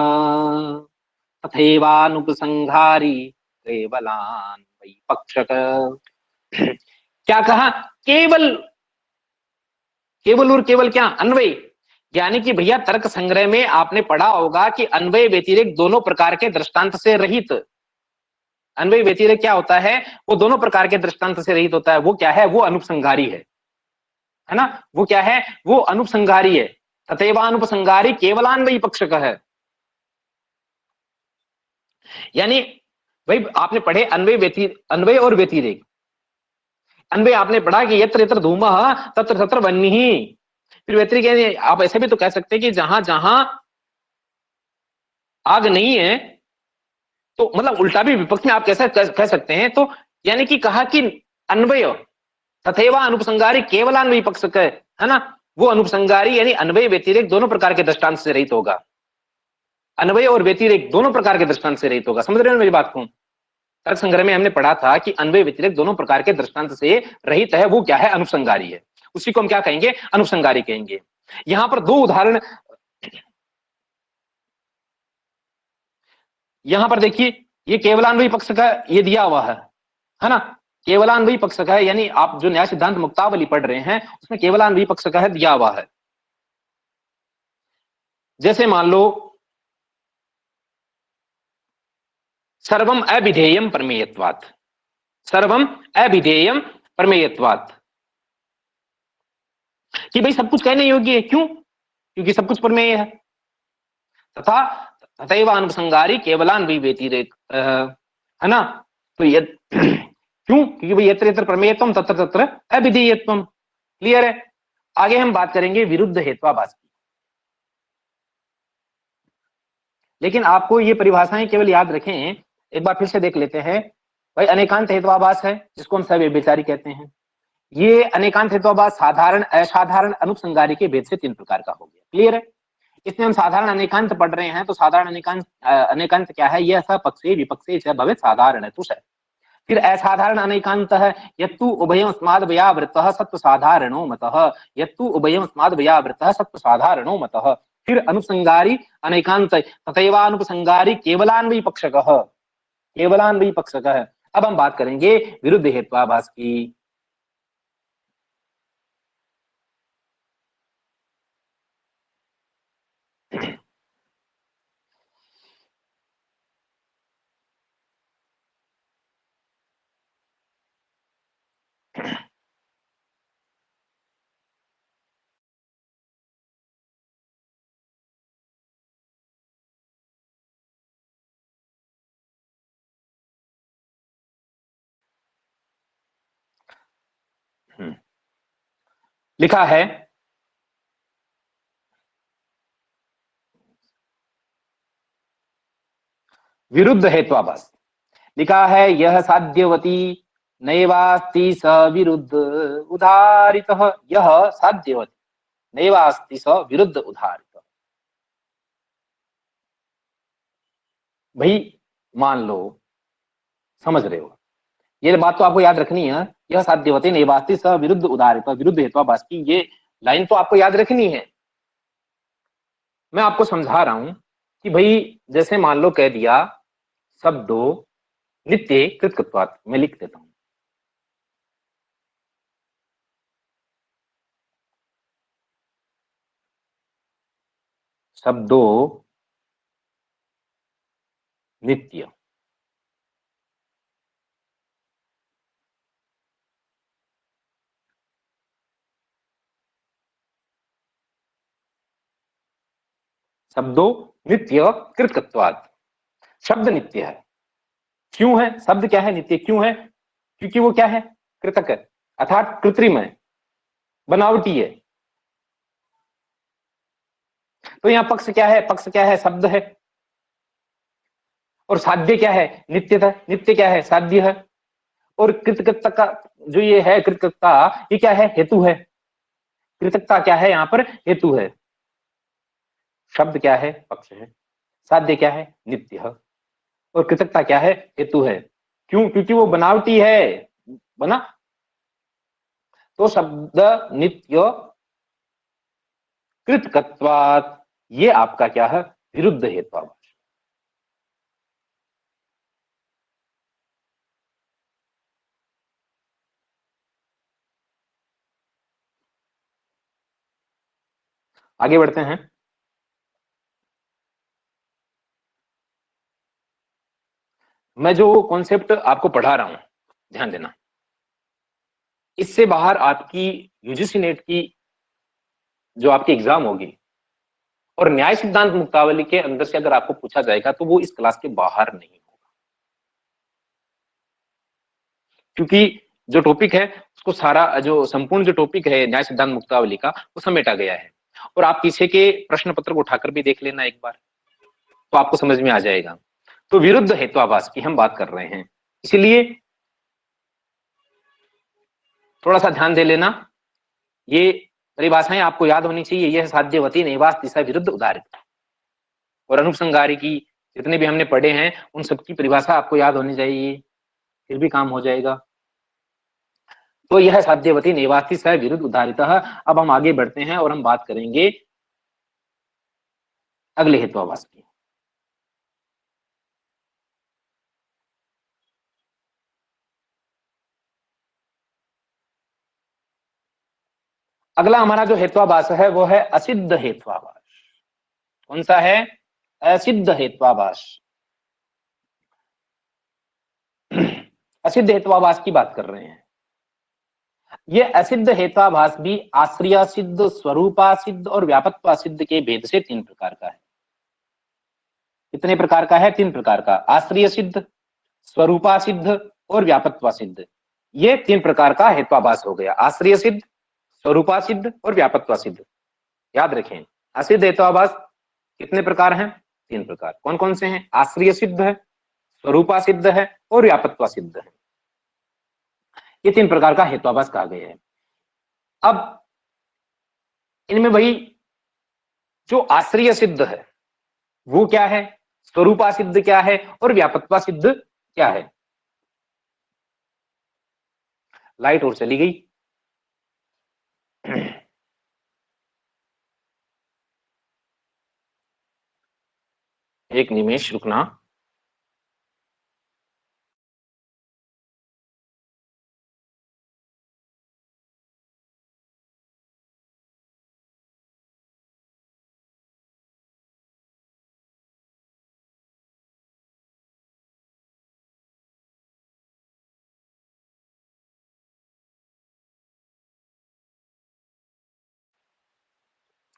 तथैवानुपसंहारी केवलान्वयी पक्षक। क्या कहा? केवल, केवल और केवल क्या? अन्वय। यानी कि भैया तर्क संग्रह में आपने पढ़ा होगा कि अन्वय व्यतिरेक दोनों प्रकार के दृष्टांत से रहित। अन्वय व्यतिरेक क्या होता है? वो दोनों प्रकार के दृष्टांत से रहित होता है। वो क्या है? वो अनुपसंहारी है ना। वो क्या है? वो अनुपसंहारी है। तथैवानुपसंहारी केवलान्वयी पक्षक है। यानी भाई आपने पढ़े अन्वय और व्यतिरेक। अन्वय आपने पढ़ा कि यत्र यत्र धूमः तत्र तत्र वह्निः। फिर व्यतिरेक यानी आप ऐसे भी तो कह सकते हैं कि जहां जहां आग नहीं है, तो मतलब उल्टा भी विपक्ष में आप कैसे कह सकते हैं। तो यानी कि कहा कि अन्वय तथैवा अनुपसंहारी केवलान्वयी पक्षक है ना। वो अनुपसंहारी यानी अन्वय व्यतिरेक दोनों प्रकार के दृष्टांत से रहित होगा। अन्वय और व्यतिरेक दोनों प्रकार के दृष्टांत से रहित होगा। समझ रहे हो मेरी बात को? तर्क संग्रह में हमने पढ़ा था कि अन्वय व्यतिरेक दोनों प्रकार के दृष्टांत से रहित है, वो क्या है? अनुपसंहारी है। उसी को हम क्या कहेंगे? अनुपसंहारी कहेंगे। यहां पर दो उदाहरण, यहां पर देखिए, ये केवलान्वयी पक्ष का ये दिया हुआ है ना। केवलान्वयी पक्ष का है, यानी आप जो न्याय सिद्धांत मुक्तावली पढ़ रहे हैं उसमें केवलान्वयी पक्ष का है दिया हुआ है। जैसे मान लो सर्वम अविधेयम प्रमेयत्वात्, सर्वम अविधेयम प्रमेयत्वात्, कि भाई सब कुछ कहने योग्य है। क्यों? क्योंकि सब कुछ प्रमेय है। तथा तथैव अनुपसंहारी केवलान्वयी व्यतिरेक, है ना। तो ये क्यों? क्योंकि भाई यत्र यत्र प्रमेयत्वम तत्र तत्र अविधेयत्वम। क्लियर है? आगे हम बात करेंगे विरुद्ध हेत्वाभास की। लेकिन आपको ये परिभाषाएं केवल याद रखें, एक बार फिर से देख लेते हैं। भाई अनेकांत हेत्वाभास है जिसको हम सव्यभिचारी कहते हैं। ये अनेकांत हेत्वाभास साधारण असाधारण अनुपसंहारी के भेद से तीन प्रकार का हो गया। क्लियर है? इसमें हम साधारण अनेकांत पढ़ रहे हैं, तो साधारण अनेकांत क्या है? यह सपक्षे विपक्षे च भवेत् साधारण है तुष। फिर असाधारण अनेकांत है यत्तु उभयम अस्माद् व्यावृत्तः सत्व साधारणो मतः, यत्तु उभयम अस्माद् व्यावृत्तः सत्व साधारणो मतः। फिर अनुपसंहारी अनेकांत तथैवानुपसंहारी केवलान्वयी पक्षकः, केवलान्वयी पक्षकः है। अब हम बात करेंगे विरुद्ध हेत्वाभास की। लिखा है विरुद्ध हेत्वाभास। लिखा है यह साध्यवती नैवास्ति स विरुद्ध उदाहरितः, यह साध्यवती। नैवास्ति स विरुद्ध उदाहरित। भाई मान लो, समझ रहे हो, ये बात तो आपको याद रखनी है। यह साध्यवती नैवास्ति स विरुद्ध उदाहरित, विरुद्ध हेत्वाभास की ये लाइन तो आपको याद रखनी है। मैं आपको समझा रहा हूं कि भाई जैसे मान लो कह दिया शब्दों नित्य कृतकृत्वात्, मैं लिख देता हूं। शब्दों नित्य शब्दों नित्य कृतकृत्वात्। शब्द नित्य है, क्यों है? शब्द क्या है? नित्य क्यों है? क्योंकि वो क्या है? कृतक है, अर्थात कृत्रिम है, बनावटी है। तो यहाँ पक्ष क्या है? पक्ष क्या है? शब्द है। और साध्य क्या है? नित्यता। नित्य क्या है? साध्य है। और कृतकृत का जो ये है कृतकृता, ये क्या है? हेतु है। कृतकता क्या है? यहाँ पर हेतु है। शब्द क्या है? पक्ष है। साध्य क्या है? नित्य है। और कृतकता क्या है? हेतु है। क्यों? क्योंकि वो बनावटी है, बना। तो शब्द नित्य कृतकत्वात्, ये आपका क्या है? विरुद्ध हेत्वाभास। आगे बढ़ते हैं। मैं जो कॉन्सेप्ट आपको पढ़ा रहा हूं, ध्यान देना, इससे बाहर आपकी यूजीसी नेट की जो आपकी एग्जाम होगी और न्याय सिद्धांत मुक्तावली के अंदर से अगर आपको पूछा जाएगा तो वो इस क्लास के बाहर नहीं होगा। क्योंकि जो टॉपिक है उसको सारा, जो संपूर्ण जो टॉपिक है न्याय सिद्धांत मुक्तावली का, वो समेटा गया है। और आप पीछे के प्रश्न पत्र को उठाकर भी देख लेना एक बार, तो आपको समझ में आ जाएगा। तो विरुद्ध हेत्वाभास की हम बात कर रहे हैं, इसलिए थोड़ा सा ध्यान दे लेना। ये परिभाषाएं आपको याद होनी चाहिए। यह साध्यवती नैवास्ति स विरुद्ध उदाहरित और अनुपसंहारी की जितने भी हमने पढ़े हैं उन सबकी परिभाषा आपको याद होनी चाहिए, फिर भी काम हो जाएगा। तो यह साध्यवती नैवास्ति स विरुद्ध उदाहरित। अब हम आगे बढ़ते हैं और हम बात करेंगे अगले हेत्वाभास की। अगला हमारा जो हेत्वाभास है वो है असिद्ध हेत्वाभास। कौन सा है? असिद्ध हेत्वाभास। असिद्ध हेत्वाभास की बात कर रहे हैं। ये असिद्ध हेत्वाभास भी आश्रय सिद्ध, स्वरूपा सिद्ध और व्यापकत्वा सिद्ध के भेद से 3 प्रकार का है। कितने प्रकार का है? 3 प्रकार का। आश्रय सिद्ध, स्वरूपा सिद्ध और व्यापकत्वा सिद्ध, ये 3 प्रकार का हेत्वाभास हो गया। आश्रय सिद्ध, स्वरूपा सिद्ध और व्यापकत्वा सिद्ध। याद रखें, असिद्ध हेत्वाभास कितने प्रकार हैं? 3 प्रकार। कौन कौन से हैं? आश्रय सिद्ध है, स्वरूपा सिद्ध है और व्यापकत्वा सिद्ध है। ये 3 प्रकार का हेत्वाभास कहा गया है। अब इनमें भाई जो आश्रय सिद्ध है वो क्या है, स्वरूपा सिद्ध क्या है और व्यापकत्वा सिद्ध क्या है? लाइट और चली गई। एक निमेष रुकना।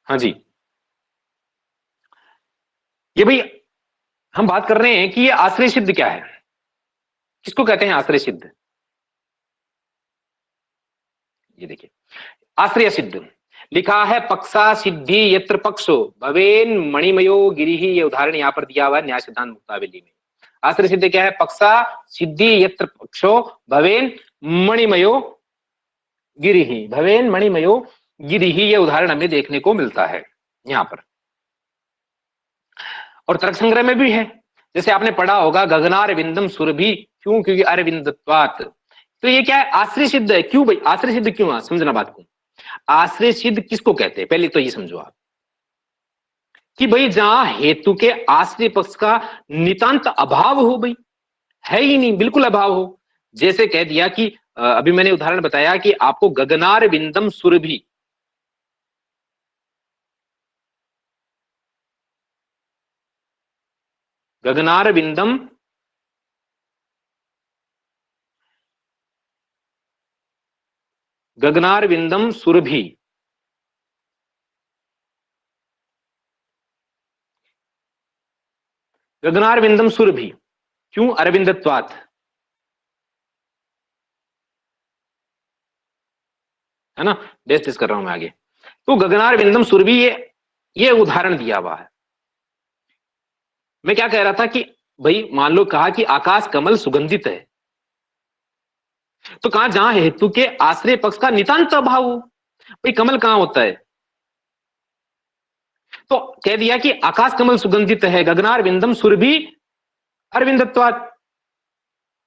हाँ जी, ये भाई हम बात कर रहे हैं कि ये आश्रय सिद्ध क्या है, किसको कहते हैं आश्रय सिद्ध? ये देखिए, आश्रय सिद्ध लिखा है पक्षा सिद्धि यत्र पक्षो भवेन मणिमयो गिरि। ये उदाहरण यहाँ पर दिया हुआ है न्याय सिद्धांत मुक्तावली में। आश्रय सिद्ध क्या है? पक्षा सिद्धि यत्र पक्षो भवेन मणिमयो गिरि, भवेन मणिमयो गिरी ही, ये उदाहरण हमें देखने को मिलता है यहां पर। और तर्क संग्रह में भी है, जैसे आपने पढ़ा होगा गगनार विंदम सुरभि, क्यों? क्योंकि अरविंदत्वात्। तो ये क्या है? आश्रय सिद्ध है। क्यों भाई आश्रय सिद्ध क्यों? समझना बात को। आश्रय सिद्ध किसको कहते हैं? पहले तो ये समझो आप कि भाई जहां हेतु के आश्रय पक्ष का नितांत अभाव हो, भाई है ही नहीं, बिल्कुल अभाव हो। जैसे कह दिया कि अभी मैंने उदाहरण बताया कि आपको गगनार विंदम सुरभि, गगनार विंदम गगनार विंदम सुरभि, गगनार विंदम सुरभि, क्यों? अरविंदत्वात्, है ना? डेस कर रहा हूं मैं आगे। तो गगनार विंदम सुरभि, ये उदाहरण दिया हुआ है। मैं क्या कह रहा था कि भाई मान लो कहा कि आकाश कमल सुगंधित है, तो कहा जहां हेतु के आश्रय पक्ष का नितांत अभाव हो, भाई कमल कहां होता है? तो कह दिया कि आकाश कमल सुगंधित है, गगनार विंदम सुरभि अरविंदत्वात्।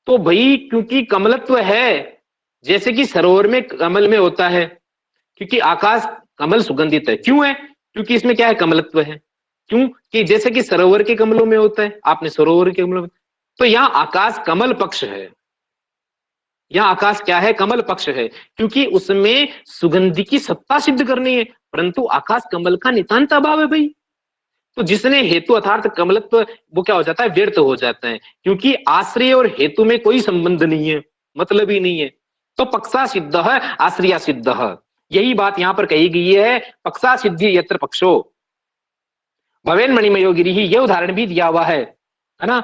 तो भाई क्योंकि कमलत्व है, जैसे कि सरोवर में कमल में होता है, क्योंकि आकाश कमल सुगंधित है, क्यों है? क्योंकि इसमें क्या है? कमलत्व है। क्यों? कि जैसे कि सरोवर के कमलों में होता है, आपने सरोवर के कमलों में, तो यहां आकाश कमल पक्ष है, यहां आकाश क्या है? कमल पक्ष है, क्योंकि उसमें सुगंधि की सत्ता सिद्ध करनी है, परंतु आकाश कमल का नितांत अभाव है भाई। तो जिसने हेतु अर्थात कमलत्व, वो क्या हो जाता है? व्यर्थ हो जाता है, क्योंकि आश्रय और हेतु में कोई संबंध नहीं है, मतलब ही नहीं है। तो पक्षा सिद्ध है, आश्रया सिद्ध है, यही बात यहां पर कही गई है। पक्षा सिद्धि यत्र पक्षो भवेन मणिमयो गिरि, ये उदाहरण भी दिया हुआ है ना?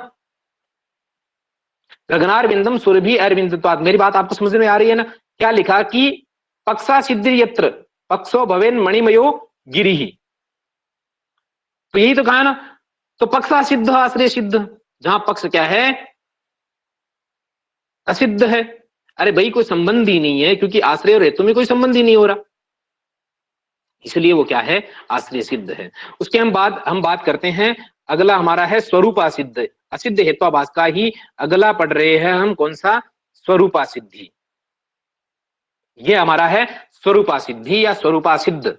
गगनार बिंदम सुरभि अरविंदत्वात्। मेरी बात आपको समझ में आ रही है ना? क्या लिखा कि पक्षा सिद्धि यत्र पक्षो भवेन मणिमयो गिरि, तो यही तो कहा ना। तो पक्षा सिद्ध आश्रय सिद्ध, जहां पक्ष क्या है? असिद्ध है। अरे भाई कोई संबंध ही नहीं है, क्योंकि आश्रय और हेतु में कोई संबंध ही नहीं हो रहा, इसलिए वो क्या है? आश्रय सिद्ध है। उसके हम बात करते हैं, अगला हमारा है स्वरूपा सिद्ध। असिद्ध हेत्वाभास का ही अगला पढ़ रहे हैं हम, कौन सा? स्वरूपा सिद्धि। ये हमारा है स्वरूपा सिद्धि या स्वरूपा सिद्ध।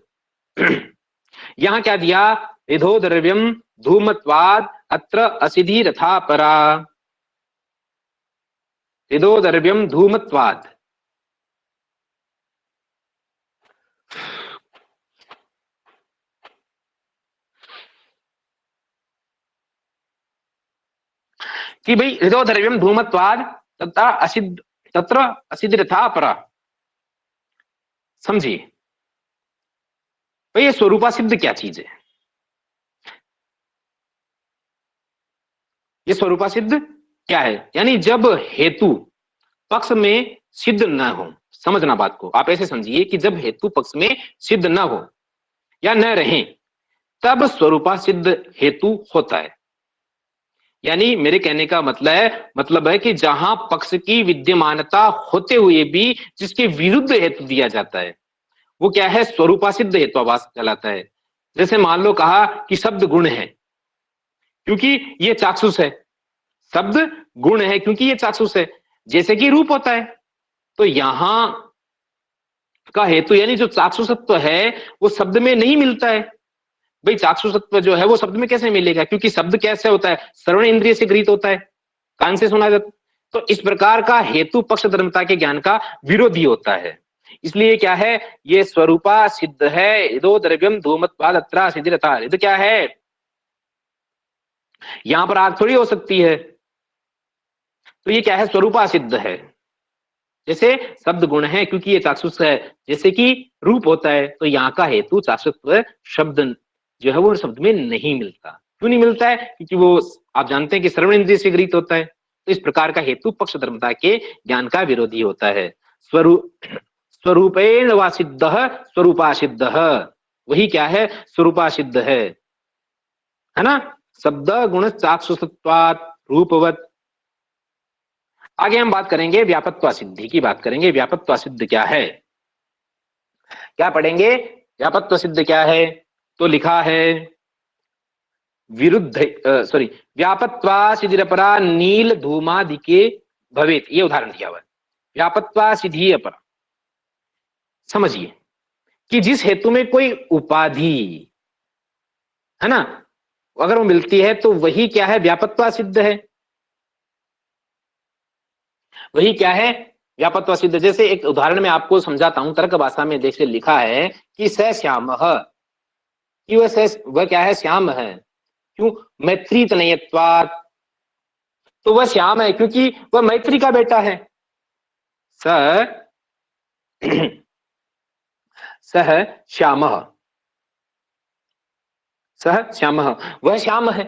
यहां क्या दिया? विधो द्रव्यम धूमत्वाद अत्र असिधि रथा परा, विधो द्रव्यम धूमत्वाद। कि भाई हृदय द्रव्यम धूमत्वाद तथा असिद्ध, तत्र असिद्ध रथा परा। समझिए भाई ये स्वरूपा सिद्ध क्या चीज है? ये स्वरूपा सिद्ध क्या है? यानी जब हेतु पक्ष में सिद्ध न हो, समझना बात को, आप ऐसे समझिए कि जब हेतु पक्ष में सिद्ध न हो या न रहे, तब स्वरूपा सिद्ध हेतु होता है। यानी मेरे कहने का मतलब है कि जहां पक्ष की विद्यमानता होते हुए भी जिसके विरुद्ध हेतु दिया जाता है, वो क्या है? स्वरूपा सिद्ध हेत्वाभास कहलाता है। जैसे मान लो कहा कि शब्द गुण है, क्योंकि ये चाक्षुष है। शब्द गुण है क्योंकि ये चाक्षुष है, जैसे कि रूप होता है। तो यहां का हेतु यानी जो चाक्षुषत्व है वो शब्द में नहीं मिलता है। भाई चाक्षुषत्व जो है वो शब्द में कैसे मिलेगा? क्योंकि शब्द कैसे होता है? श्रवण इंद्रिय से गृहीत होता है, कान से सुना जाता। तो इस प्रकार का हेतु पक्ष धर्मता के ज्ञान का विरोधी होता है। इसलिए क्या है? ये स्वरूपा सिद्ध है। इदो द्रव्यम धूमत्वाद अत्र सिद्धिरता। इध क्या है? यहां पर आग थोड़ी हो सकती है, तो ये क्या है? स्वरूपा सिद्ध है। जैसे शब्द गुण है क्योंकि ये चाक्षुष है, जैसे कि रूप होता है, तो यहाँ का हेतु चाक्षुत्व शब्द जो है वो शब्द में नहीं मिलता। क्यों नहीं मिलता है? क्योंकि वो आप जानते हैं कि श्रवण इंद्रिय से गृहीत होता है। तो इस प्रकार का हेतु पक्ष धर्मता के ज्ञान का विरोधी होता है। स्वरूपेण वा सिद्ध स्वरूपा सिद्ध, वही क्या है? स्वरूपा सिद्ध है ना? शब्द गुण चाक्षुषत्वात् रूपवत। आगे हम बात करेंगे व्यापत्वा सिद्धि की, बात करेंगे व्यापत्वा सिद्ध क्या है। क्या पढ़ेंगे? व्यापत्व सिद्ध क्या है? तो लिखा है विरुद्ध सॉरी व्यापत्वा सिद्धिरपरा नील धूमादिके भवेत, ये उदाहरण दिया हुआ है। व्यापत्वा सिद्धि अपरा, समझिए कि जिस हेतु में कोई उपाधि है ना, अगर वो मिलती है तो वही क्या है? व्यापत्वा सिद्ध है। वही क्या है? व्यापत्वा सिद्ध। जैसे एक उदाहरण में आपको समझाता हूं, तर्क भाषा में देखिए लिखा है कि स श्यामः, कि वह क्या है? श्याम है। क्यों? मैत्री तनयत्वात्, तो वह श्याम है क्योंकि वह मैत्री का बेटा है। स सह श्यामः, सह श्यामः, वह श्याम है।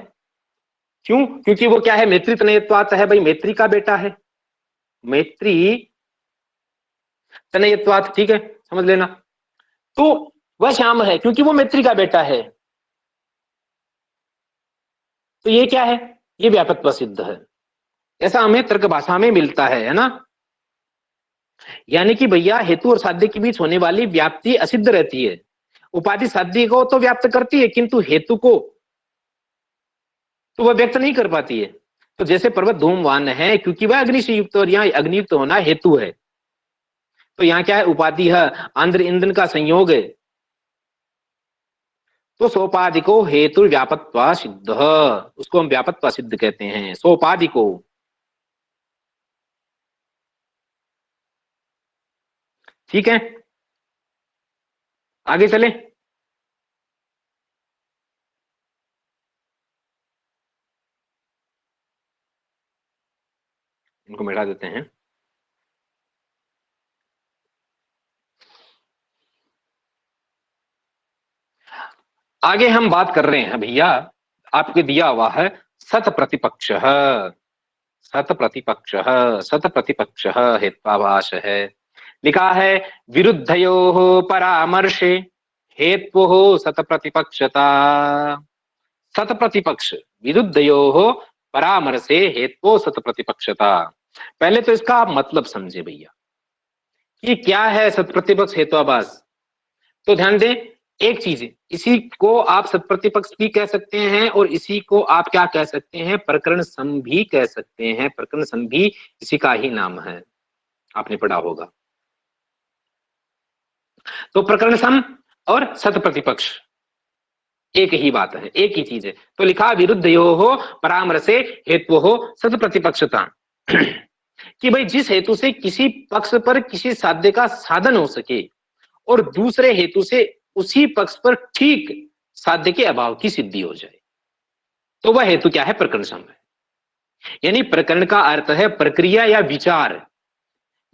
क्यों? क्योंकि वो क्या है? मैत्री तनयत्वात् है, भाई मैत्री का बेटा है। मैत्री तनयत्वात्, ठीक है, समझ लेना। तो वह श्याम है क्योंकि वो मैत्री का बेटा है। तो ये क्या है? ये व्यापत्व सिद्ध है। ऐसा हमें तर्क भाषा में मिलता है ना। यानी कि भैया हेतु और साध्य के बीच होने वाली व्याप्ति असिद्ध रहती है। उपाधि साध्य को तो व्याप्त करती है किंतु हेतु को तो वह व्यक्त नहीं कर पाती है। तो जैसे पर्वत धूमवान है क्योंकि वह अग्नि से युक्त, और यहाँ अग्नियुक्त होना हेतु है। तो यहाँ क्या है? उपाधि है, आंध्र ईंधन का संयोग है। तो सोपाधि को हेतु व्यापत्वा सिद्ध, उसको हम व्यापत्वा सिद्ध कहते हैं, सोपाधि को। ठीक है, आगे चले। इनको मिटा देते हैं। आगे हम बात कर रहे हैं भैया, आपके दिया हुआ है सत प्रतिपक्ष, सत प्रतिपक्ष, सत प्रतिपक्ष हेत्वाभास है। लिखा है विरुद्धयोः परामर्शे हेत्वोः सत प्रतिपक्षता। सत प्रतिपक्ष, विरुद्धयोः परामर्शे हेत्वो सत प्रतिपक्षता। पहले तो इसका आप मतलब समझे भैया कि क्या है सत प्रतिपक्ष हेत्वाभास। तो ध्यान दें, एक चीज है, इसी को आप सत्प्रतिपक्ष भी कह सकते हैं और इसी को आप क्या कह सकते हैं? प्रकरण सम भी कह सकते हैं। प्रकरण सम भी इसी का ही नाम है, आपने पढ़ा होगा। तो प्रकरण सम और सत्प्रतिपक्ष एक ही बात है, एक ही चीज है। तो लिखा विरुद्धयोः परामर्शे हेत्वोः सत प्रतिपक्षता कि भाई जिस हेतु से किसी पक्ष पर किसी साध्य का साधन हो सके और दूसरे हेतु से उसी पक्ष पर ठीक साध्य के अभाव की सिद्धि हो जाए, तो वह हेतु क्या है? प्रकरण सम है। यानी प्रकरण का अर्थ है प्रक्रिया या विचार।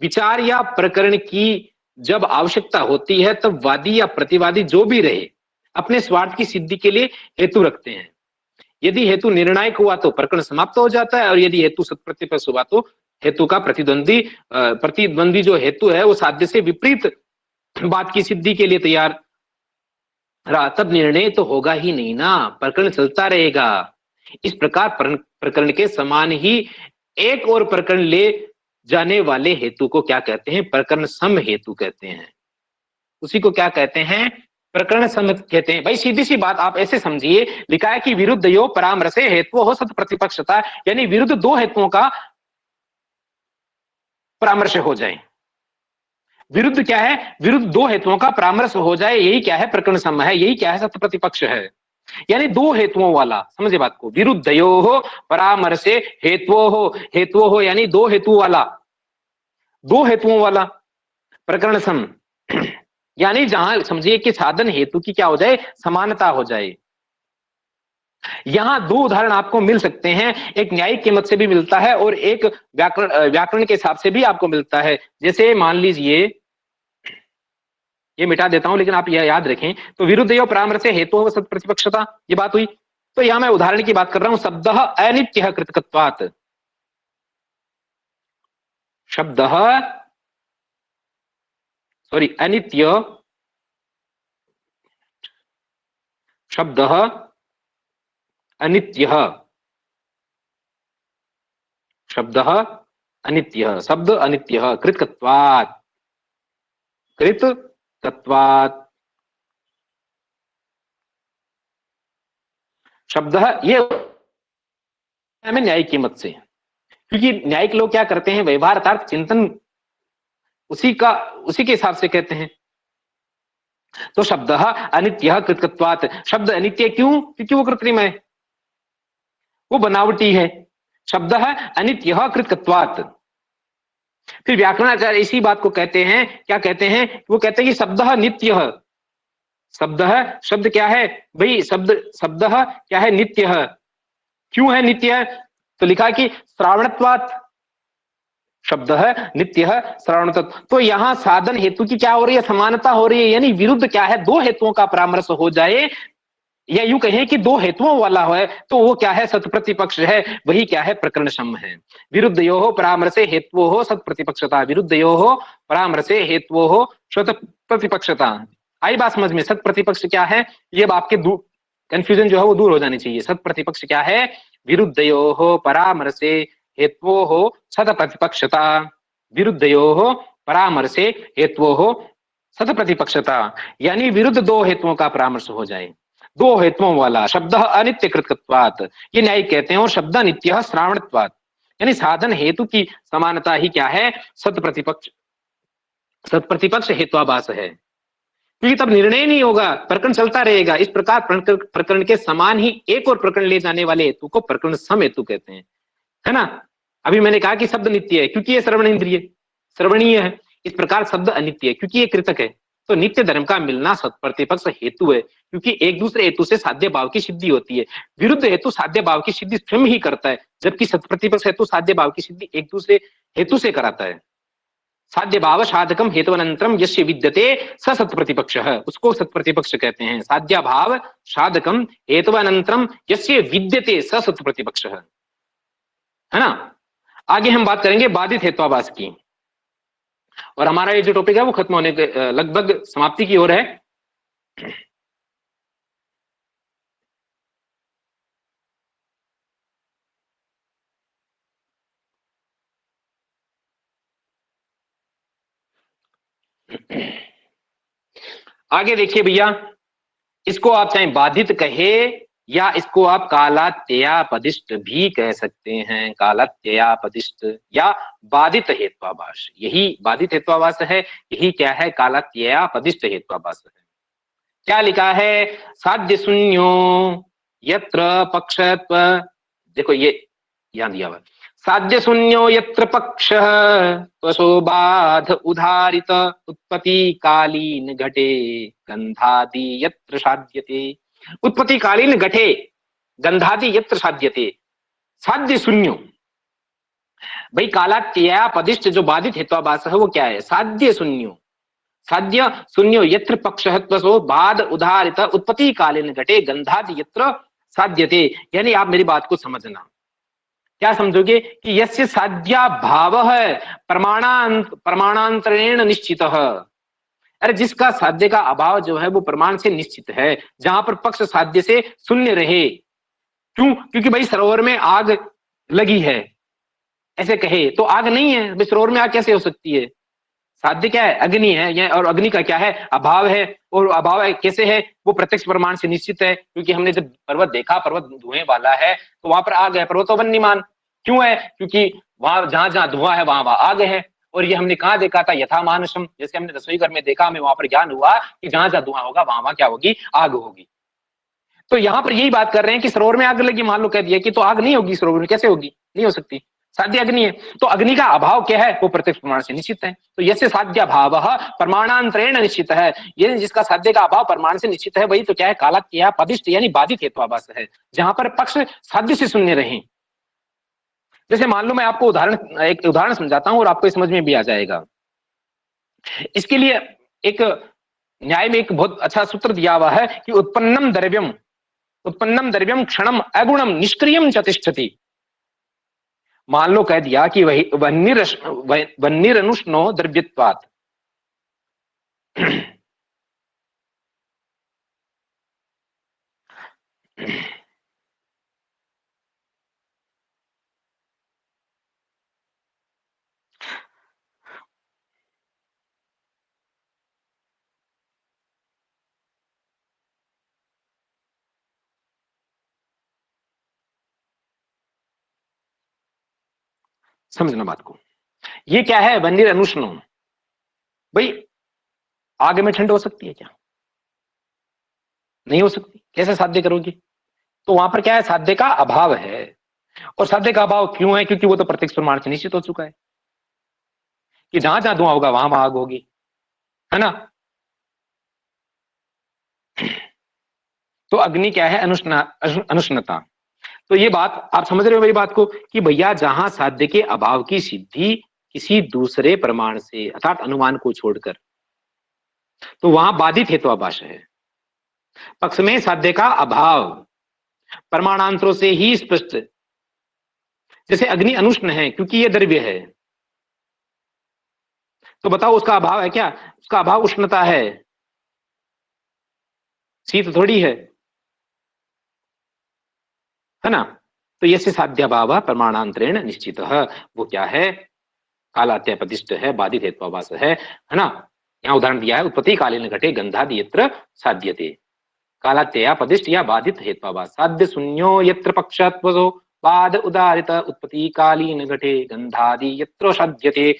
विचार या प्रकरण की जब आवश्यकता होती है तब वादी या प्रतिवादी जो भी रहे अपने स्वार्थ की सिद्धि के लिए हेतु रखते हैं। यदि हेतु निर्णायक हुआ तो प्रकरण समाप्त हो जाता है, और यदि हेतु सत्प्रतिपक्ष हुआ तो हेतु का प्रतिद्वंदी जो हेतु है वो साध्य से विपरीत बात की सिद्धि के लिए तैयार रहा, तब निर्णय तो होगा ही नहीं ना, प्रकरण चलता रहेगा। इस प्रकार प्रकरण के समान ही एक और प्रकरण ले जाने वाले हेतु को क्या कहते हैं? प्रकरण सम हेतु कहते हैं। उसी को क्या कहते हैं? प्रकरण सम कहते हैं। भाई सीधी सी बात आप ऐसे समझिए, लिखा है कि विरुद्ध यो परामर्शे हेतु हो सत प्रतिपक्षता, यानी विरुद्ध दो हेतुओं का परामर्श हो जाए। विरुद्ध क्या है? विरुद्ध दो हेतुओं का परामर्श हो जाए, यही क्या है? प्रकरण सम है, यही क्या है? सत्य प्रतिपक्ष है। यानी दो हेतुओं वाला, समझे बात को, विरुद्धयोः परामर्शे हेत्वोः, हेत्वोः यानी दो हेतु वाला, दो हेतुओं वाला प्रकरण सम यानी जहां समझिए कि साधन हेतु की क्या हो जाए? समानता हो जाए। यहां दो उदाहरण आपको मिल सकते हैं, एक न्यायिक के मत से भी मिलता है और एक व्याकरण के हिसाब से भी आपको मिलता है। जैसे मान लीजिए, ये मिटा देता हूं लेकिन आप यह याद रखें, तो विरुद्ध यो परामर्श हेतु सत प्रतिपक्षता, ये बात हुई। तो यहां मैं उदाहरण की बात कर रहा हूं, शब्द अनित्य कृतकत्वात्, शब्द सॉरी अनित्य, शब्द अनित्य, शब्द अनित्य, शब्द अनित्य कृतकत्वात्, कृत कृतत्वात् शब्द ये हमें न्यायिक की मत से, क्योंकि न्यायिक लोग क्या करते हैं, व्यवहार अर्थात चिंतन उसी के हिसाब से कहते हैं। तो शब्द अनित्य कृतत्वात्, शब्द अनित्य क्यों? क्योंकि वो कृत्रिम है, वो बनावटी है। शब्द अनित्य कृतत्वात्। फिर व्याकरणाचार्य इसी बात को कहते हैं, क्या कहते हैं? वो कहते हैं कि शब्द नित्य, शब्द शब्द क्या है भाई, शब्द शब्द क्या है? नित्य है। क्यों है नित्य? तो लिखा कि श्रावणत्वात्, शब्द है नित्य है श्रवण तत्व। तो यहां साधन हेतु की क्या हो रही है? समानता हो रही है, यानी विरुद्ध क्या है? दो हेतुओं का परामर्श हो जाए, या यूं कहें कि दो हेतुओं वाला है, तो वो क्या है? सत प्रतिपक्ष है, वही क्या है? प्रकरण सम है। विरुद्ध यो परामर्शे हेतु हो सत प्रतिपक्षता, विरुद्ध यो परामर्शे हेतु हो सत प्रतिपक्षता। आई बात समझ में? सत प्रतिपक्ष क्या है? ये आपके कंफ्यूजन जो है वो दूर हो जानी चाहिए। सत प्रतिपक्ष क्या है? विरुद्ध यो परामर्शे हेतु हो सत प्रतिपक्षता, विरुद्ध यो परामर्शे हेतु हो सत प्रतिपक्षता, यानी विरुद्ध दो हेतुओं का परामर्श हो जाए, दो हेतुओं वाला। शब्द अनित्य कृतत्वात्, ये न्यायिक कहते हैं, और शब्द नित्य श्रावणत्वात्, यानी साधन हेतु की समानता ही क्या है? सत प्रतिपक्ष हेत्वाभास है। क्योंकि तब निर्णय नहीं होगा, प्रकरण चलता रहेगा। इस प्रकार प्रकरण के समान ही एक और प्रकरण ले जाने वाले हेतु को प्रकरण सम हेतु कहते हैं, है ना? अभी मैंने कहा कि शब्द नित्य है क्योंकि ये श्रवण इंद्रिय श्रवणीय है। इस प्रकार शब्द अनित्य है क्योंकि ये कृतक है। तो नित्य धर्म का मिलना सत्प्रतिपक्ष हेतु है, क्योंकि एक दूसरे हेतु से साध्य भाव की सिद्धि होती है। विरुद्ध हेतु साध्य भाव की सिद्धि स्वयं ही करता है, जबकि सत्प्रतिपक्ष हेतु साध्य भाव की सिद्धि एक दूसरे हेतु से कराता है। साध्य भाव साधकम हेतुअनंतरम यस्य विद्यते स सत्प्रतिपक्ष, उसको सत्प्रतिपक्ष कहते हैं। साध्य भाव साधकम हेतुअनंतरम यस्य विद्यते स सत्प्रतिपक्ष, है ना? आगे हम बात करेंगे बाधित हेत्वाभास की, और हमारा ये जो टॉपिक है वो खत्म होने के लगभग समाप्ति की ओर है। आगे देखिए भैया, इसको आप चाहे बाधित कहे या इसको आप कालात्ययापदिष्ट भी कह सकते हैं। कालात्ययापदिष्ट या बाधित हेत्वाभास, यही बाधित हेत्वाभास है, यही क्या है? कालात्ययापदिष्ट हेत्वाभास है। क्या लिखा है? साध्य शून्यो यत्र पक्षत्व, देखो ये यहां दिया हुआ, साध्य शून्यो यत्र पक्ष स्वशोबाध उदारित उत्पत्ति कालीन घटे गंधादि यत्र साध्यते, उत्पत्ति कालीन घटे गंधादि यत्र साध्यते, साध्य शून्यो। भाई कालात्ययापदिष्ट जो बाधित हेत्वाभास है वो क्या है? साध्य शून्यो, साध्य शून्यो यत्र पक्षहत्वसो बाद उदारित उत्पत्ति कालीन घटे गंधादि यत्र साध्यते। यानी आप मेरी बात को समझना, क्या समझोगे कि यस्य साध्या भाव है प्रमाणांतरेण निश्चित, अरे जिसका साध्य का अभाव जो है वो प्रमाण से निश्चित है, जहां पर पक्ष साध्य से शून्य रहे। क्यों? क्योंकि भाई सरोवर में आग लगी है, ऐसे कहे तो आग नहीं है, भाई सरोवर में आग कैसे हो सकती है? साध्य क्या है? अग्नि है, और अग्नि का क्या है? अभाव है। और अभाव है कैसे है? वो प्रत्यक्ष प्रमाण से निश्चित है, क्योंकि हमने जब पर्वत देखा, पर्वत धुएं वाला है, तो वहां पर आग है, पर्वतो वन्यमान। क्यों है? क्योंकि वहां जहां जहां धुआं है वहां वहां आग है। और ये हमने कहा देखा था? यथा मानसम, जैसे हमने रसोई घर में देखा, हमें वहां पर ज्ञान हुआ कि जहां जहां धुआं होगा वहां वहां क्या होगी? आग होगी। तो यहाँ पर यही बात कर रहे हैं कि सरोवर में आग लगी, मान लो कह दिया कि तो आग नहीं होगी सरोवर में, कैसे होगी? नहीं हो सकती, साध्य अग्नि है। तो अग्नि का अभाव क्या है? वो प्रत्यक्ष प्रमाण से निश्चित है। तो यस्य साध्य भाव प्रमाणांतरेण निश्चित है, ये जिसका साध्य का अभाव प्रमाण से निश्चित है, वही तो क्या है? कालात्ययापदिष्ट यानी बाधित हेत्वाभास है, जहां पर पक्ष साध्य से शून्य रहे। जैसे मान लो मैं आपको एक उदाहरण समझाता हूं और आपको समझ में भी आ जाएगा। इसके लिए एक न्याय में एक बहुत अच्छा सूत्र दिया हुआ है कि उत्पन्नम द्रव्यम क्षणम अगुणम निष्क्रियम च तिष्ठति। मान लो कह दिया कि वही वन्निरनुष्णो द्रव्यत्वात्, समझना बात को। ये क्या है? वन्नीर अनुष्णो। भाई आग में ठंड हो सकती है क्या? नहीं हो सकती। कैसे साध्य करोगी? तो वहां पर क्या है? साध्य का अभाव है। और साध्य का अभाव क्यों है? क्योंकि वो तो प्रत्यक्ष प्रमाण से निश्चित हो चुका है कि जहां जहां धुआं होगा वहां वहां आग होगी, है ना। तो अग्नि क्या है? अनुष्णता। तो ये बात आप समझ रहे हो मेरी बात को कि भैया जहां साध्य के अभाव की सिद्धि किसी दूसरे प्रमाण से अर्थात अनुमान को छोड़कर, तो वहां बाधित हेत्वाभाष है। पक्ष में साध्य का अभाव प्रमाणांतरों से ही स्पष्ट। जैसे अग्नि अनुष्ण है क्योंकि ये द्रव्य है, तो बताओ उसका अभाव है क्या? उसका अभाव उष्णता है, शीत थोड़ी है ना। तो यस्य साध्याभाव प्रमाणांतरेण निश्चित, वो क्या है? कालात्यपदिष्ट है, बाधित हेत्वाभास है ना। यहाँ उदाहरण दिया है, उत्पत्ति कालीन घटे गंधादि यत्र साध्यते। कालात्यपदिष्ट या बाधित हेत्वाभास साध्य शून्यो यत्र पक्षत्वसो बाद उदारित उत्पत्ति कालीन घटे गंधादि यत्र साध्यते।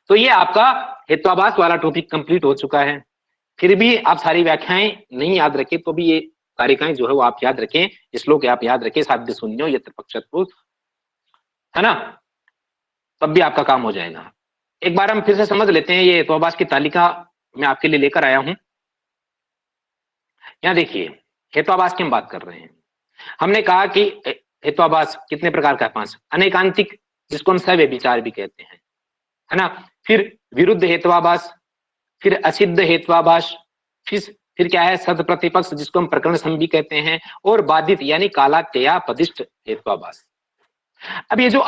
तो ये आपका हेत्वाभास वाला टॉपिक कंप्लीट हो चुका है। फिर भी आप सारी व्याख्याएं नहीं याद रखें तो भी ये कारिकाएं जो है वो आप याद रखें, श्लोक आप याद रखें, साध्य शून्यो यत्र पक्षत्व, है ना, तब भी आपका काम हो जाएगा। एक बार हम फिर से समझ लेते हैं, ये हेत्वाभास की तालिका मैं आपके लिए लेकर आया हूं। यहाँ देखिए, हेत्वाभास की हम बात कर रहे हैं। हमने कहा कि हेत्वाभास कितने प्रकार का है? 5। अनेकांतिक, जिसको हम सव्यभिचार भी कहते हैं, है ना। फिर विरुद्ध हेत्वाभास, फिर असिद्ध हेत्वाभास, फिर क्या है? सद प्रतिपक्ष, जिसको हम प्रकरण सम भी कहते हैं, और बाधित यानी कालात्यपदिष्ट हेत्वाभास। अब ये जो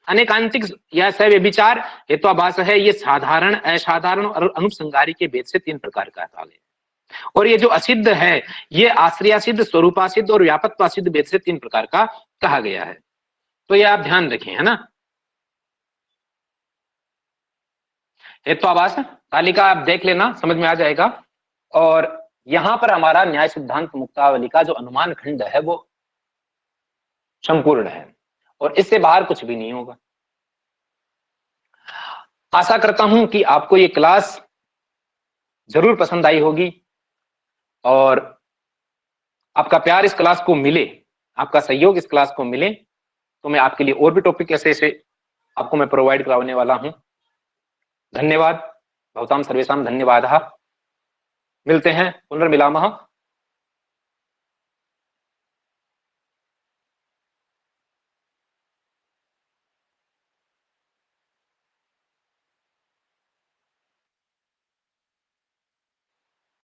अनेकांतिक या सव्यभिचार हेत्वाभास है, ये साधारण, असाधारण और अनुपसंहारी के भेद से 3 प्रकार का है। और ये जो असिद्ध है, ये आश्रयासिद्ध, स्वरूपासिद्ध और व्यापकत्वासिद्ध भेद से 3 प्रकार का कहा गया है। तो ये आप ध्यान रखें, है ना। हेत्वाभास तालिका आप देख लेना, समझ में आ जाएगा। और यहां पर हमारा न्याय सिद्धांत मुक्तावली का जो अनुमान खंड है वो संपूर्ण है, और इससे बाहर कुछ भी नहीं होगा। आशा करता हूं कि आपको ये क्लास जरूर पसंद आई होगी, और आपका प्यार इस क्लास को मिले, आपका सहयोग इस क्लास को मिले, तो मैं आपके लिए और भी टॉपिक ऐसे ऐसे आपको मैं प्रोवाइड कराने वाला हूं। धन्यवाद। भवतां सर्वेषां धन्यवादः। मिलते हैं, पुनर्मिलामः।